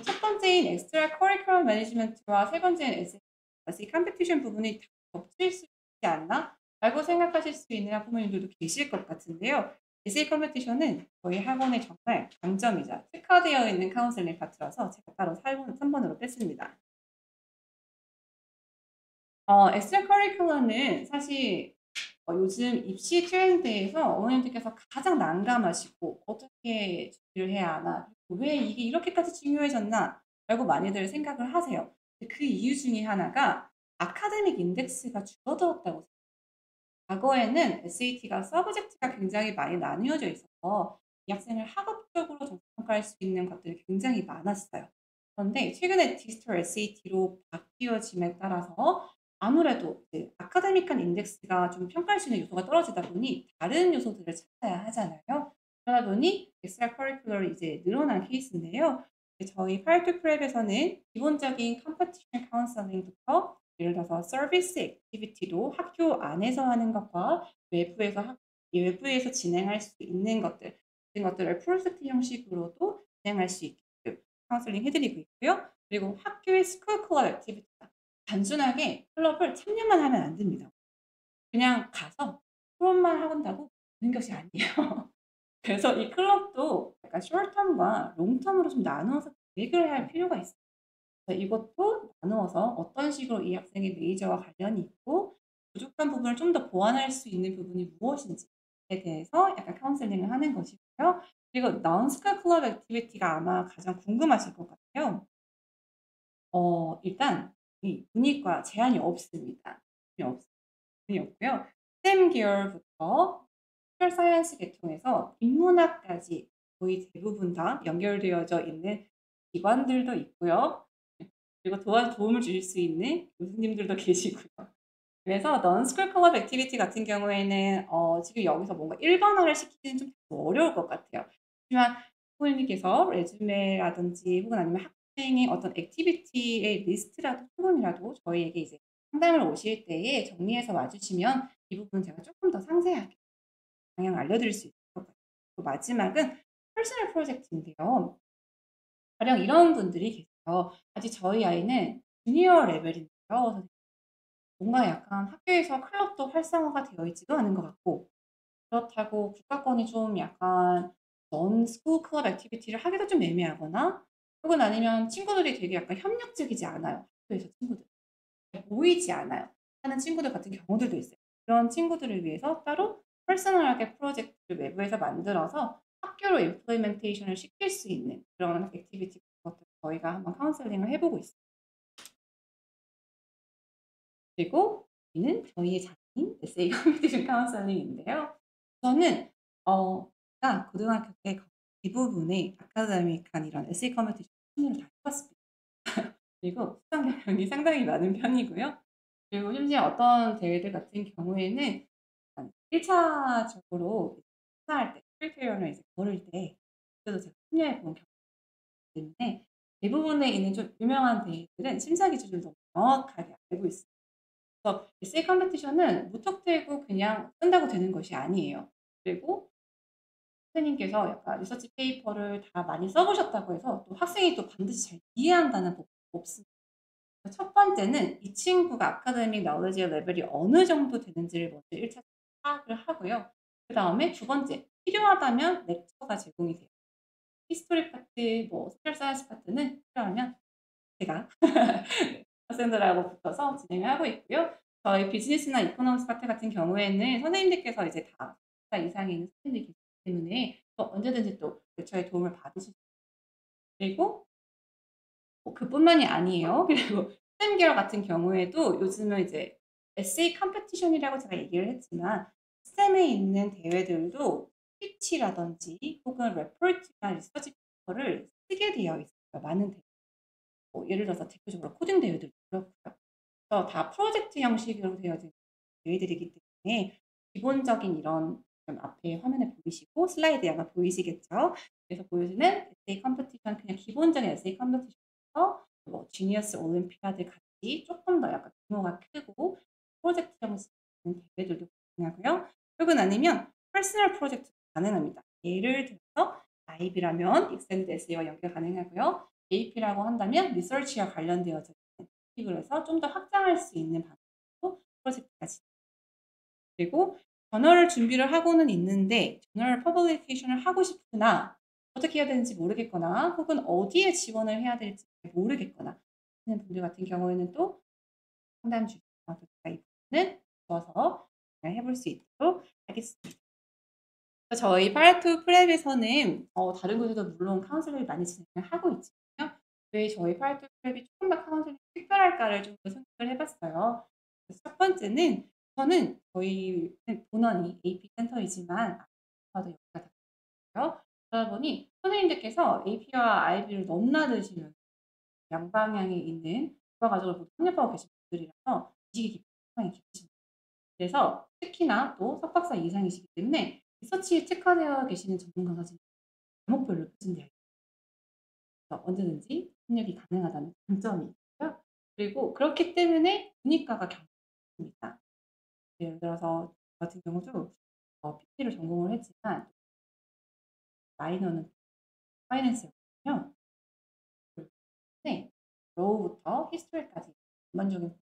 첫 번째인 엑스트라 커리큘러 매니지먼트와 세 번째인 SA 컴페티션 부분이 겹칠 수 있지 않나? 라고 생각하실 수 있는 학부모님들도 계실 것 같은데요. 에세이 컴페티션은 저희 학원의 정말 강점이자 특화되어 있는 카운셀링 파트라서 제가 따로 3번으로 뺐습니다. 엑스트라 커리큘러는 사실 요즘 입시 트렌드에서 어머님들께서 가장 난감하시고 어떻게 준비를 해야 하나, 왜 이게 이렇게까지 중요해졌나 라고 많이들 생각을 하세요. 그 이유 중에 하나가 아카데믹 인덱스가 줄어들었다고 과거에는 SAT가 서브젝트가 굉장히 많이 나뉘어져 있어서 이 학생을 학업적으로 점수평가할 수 있는 것들이 굉장히 많았어요. 그런데 최근에 디지털 SAT로 바뀌어짐에 따라서 아무래도 이제 아카데믹한 인덱스가 좀 평가할 수 있는 요소가 떨어지다 보니 다른 요소들을 찾아야 하잖아요. 그러다 보니 엑스트라 커리큘러를 이제 늘어난 케이스인데요. 저희 파이터 프랩에서는 기본적인 컴퍼티션 카운셀링부터 예를 들어서 서비스 액티비티도 학교 안에서 하는 것과 외부에서 진행할 수 있는 것들 같은 것들을 프로젝트 형식으로도 진행할 수 있게끔 카운셀링 해드리고 있고요. 그리고 학교의 스쿨 클럽 액티비티다. 단순하게 클럽을 참여만 하면 안 됩니다. 그냥 가서 수업만 한다고 되는 것이 아니에요. 그래서 이 클럽도 약간 숏텀과 롱텀으로 좀 나누어서 계획을 할 필요가 있어요. 이것도 나누어서 어떤 식으로 이 학생의 메이저와 관련이 있고 부족한 부분을 좀 더 보완할 수 있는 부분이 무엇인지에 대해서 약간 카운셀링을 하는 것이고요. 그리고 non-school club activity가 아마 가장 궁금하실 것 같아요. 일단 이 문이과 제한이 없습니다. 제한이 없고요. STEM 계열부터 소셜 사이언스 계통에서 인문학까지 거의 대부분 다 연결되어져 있는 기관들도 있고요. 그리고 도움을 주실 수 있는 교수님들도 계시고요. 그래서 non-school club activity 같은 경우에는 지금 여기서 뭔가 일반화를 시키기는 좀 어려울 것 같아요. 하지만 부모님께서 레주메라든지 혹은 아니면 학생의 어떤 액티비티의 리스트라도 조금이라도 저희에게 이제 상담을 오실 때에 정리해서 와주시면 이 부분은 제가 조금 더 상세하게 방향을 알려드릴 수 있을 것 같아요. 그리고 마지막은 퍼스널 프로젝트인데요. 가령 이런 분들이 계세요. 아직 저희 아이는 주니어 레벨인데요. 뭔가 약간 학교에서 클럽도 활성화가 되어 있지도 않은 것 같고 그렇다고 국가권이 좀 약간 non school club activity를 하기도 좀 애매하거나 혹은 아니면 친구들이 되게 약간 협력적이지 않아요. 학교에서 친구들. 보이지 않아요. 하는 친구들 같은 경우들도 있어요. 그런 친구들을 위해서 따로 퍼스널하게 프로젝트를 외부에서 만들어서 학교로 임플리멘테이션을 시킬 수 있는 그런 액티비티 같은 것들 저희가 한번 카운셀링을 해보고 있어요. 그리고 여기는 저희의 장인 에세이 컴피티션 카운셀링인데요. 저는 제가 고등학교 때 대부분의 아카데믹한 이런 에세이 컴피티션 참여를 다 해봤습니다. 그리고 수상 경력이 상당히 많은 편이고요. 그리고 심지어 어떤 대회들 같은 경우에는 1차적으로 수상할 때 크리테리언을 이제 고를 때 그때도 제가 참여해 본 경험이 있기 때문에 대부분에 있는 좀 유명한 대회들은 심사 기준을 너무 정확하게 알고 있어요. 그래서 에세이 컴피티션은 무턱대고 그냥 쓴다고 되는 것이 아니에요. 그리고 선생님께서 약간 리서치 페이퍼를 다 많이 써보셨다고 해서 또 학생이 또 반드시 잘 이해한다는 법은 없습니다. 첫 번째는 이 친구가 아카데믹 너리지의 레벨이 어느 정도 되는지를 먼저 1차 파악을 하고요. 그 다음에 두 번째, 필요하다면 렉처가 제공이 돼요. 히스토리 파트, 뭐 소셜 사이언스 파트는 필요하면 제가 학생들하고 붙어서 진행을 하고 있고요. 저희 비즈니스나 이코노미क्스 파트 같은 경우에는 선생님들께서 이제 다 4 이상에 있는 선생님들이 계시기 때문에 또 언제든지 또 렉처의 도움을 받으실 수 있어요. 그리고 그뿐만이 아니에요. 그리고 스템 계열 같은 경우에도 요즘은 이제 에세이 컴피티션이라고 제가 얘기를 했지만 스템에 있는 대회들도 PPT라든지 혹은 레포트나 리서치 페이퍼를 쓰게 되어 있어요. 많은 대회. 예를 들어서 대표적으로 코딩 대회들도 그렇고요. 그래서 다 프로젝트 형식으로 되어진 대회들이기 때문에 기본적인 이런 지금 앞에 화면에 보이시고 슬라이드 아마 보이시겠죠? 그래서 보여지는 에세이 컴피티션 그냥 기본적인 에세이 컴피티션에서 뭐 지니어스 올림피아드 같이 조금 더 약간 규모가 크고 프로젝트 형식의 대회들도 가능하고요. 혹은 아니면 퍼스널 프로젝트 가능합니다. 예를 들어서 IB라면 익스텐드 에세이와 연결 가능하고요. AP라고 한다면 리서치와 관련되어져 있는 팁을 해서 좀 더 확장할 수 있는 방식으로 프로젝트가 진행. 그리고 저널 준비를 하고는 있는데 저널 퍼블리케이션을 하고 싶으나 어떻게 해야 되는지 모르겠거나 혹은 어디에 지원을 해야 될지 모르겠거나 하는 분들 같은 경우에는 또 상담 주시면 저희가 이 부분은 도와서 해볼 수 있도록 하겠습니다. 저희 파레토 프랩에서는 다른 곳에도 물론 카운셀링을 많이 진행을 하고 있지만요. 왜 저희 파레토 프랩이 조금 더 카운셀링이 특별할까를 좀 더 생각을 해봤어요. 그래서 첫 번째는 저는 저희 본원이 AP 센터이지만 아마도 여기가 다 있고요. 그러다 보니 선생님들께서 AP와 IB를 넘나드시는 양방향에 있는 국가 과정을 모두 협력하고 계신 분들이라서 지식이 굉장히 깊으십니다. 그래서 특히나 또 석박사 이상이시기 때문에 리서치에 특화되어 계시는 전문가가 지금 과목별로 배분되어 있어서 언제든지 협력이 가능하다는 장점이 있고요. 그리고 그렇기 때문에 문이과가 경쟁입니다. 예를 들어서 저 같은 경우도 PT를 전공을 했지만 마이너는 파이낸스였거든요. 네, 로우부터 히스토리까지 전반적인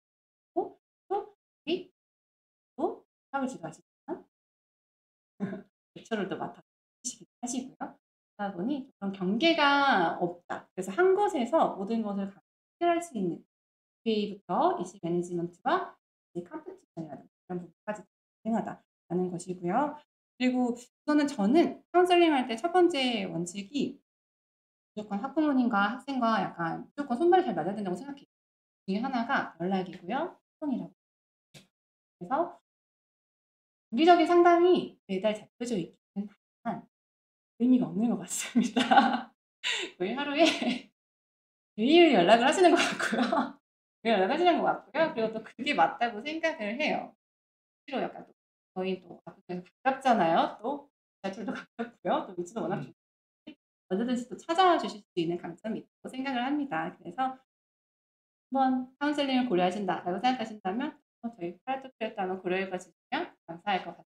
고 또 우리 또 사업을 지도하시지만 렉처를 또 맡아 주시기도 하시고요. 그러다 보니 그런 경계가 없다. 그래서 한 곳에서 모든 것을 해결할 수 있는 QA부터 이슈 매니지먼트와 이제 컴퓨티션이라든지 이런 부분까지 가능하다라는 것이고요. 그리고 우선은 저는 카운셀링 할 때 첫 번째 원칙이 무조건 학부모님과 학생과 약간 무조건 손발이 잘 맞아야 된다고 생각해요. 그 중에 하나가 연락이고요. 소통이라고. 그래서 정기적인 상담이 매달 잡혀져 있기는 하지만 의미가 없는 것 같습니다. 거의 하루에 매일 연락을 하시는 것 같고요. 매일 연락하시는 것 같고요. 그리고 또 그게 맞다고 생각을 해요. 실제로 약간 또 저희 또 가깝잖아요. 또 지하철도 가깝고요. 또 위치도 워낙 좋고 언제든지 또 찾아와 주실 수 있는 강점이 있다고 생각을 합니다. 그래서 한번 카운셀링을 고려하신다라고 생각하신다면 저희 파라토크레도 한번 고려해 주시면 감사할 것 같아요.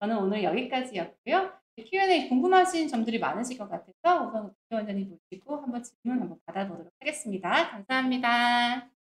저는 오늘 여기까지였고요. Q&A 궁금하신 점들이 많으실 것 같아서 우선 국회 원장님 모시고 한번 질문 한번 받아보도록 하겠습니다. 감사합니다.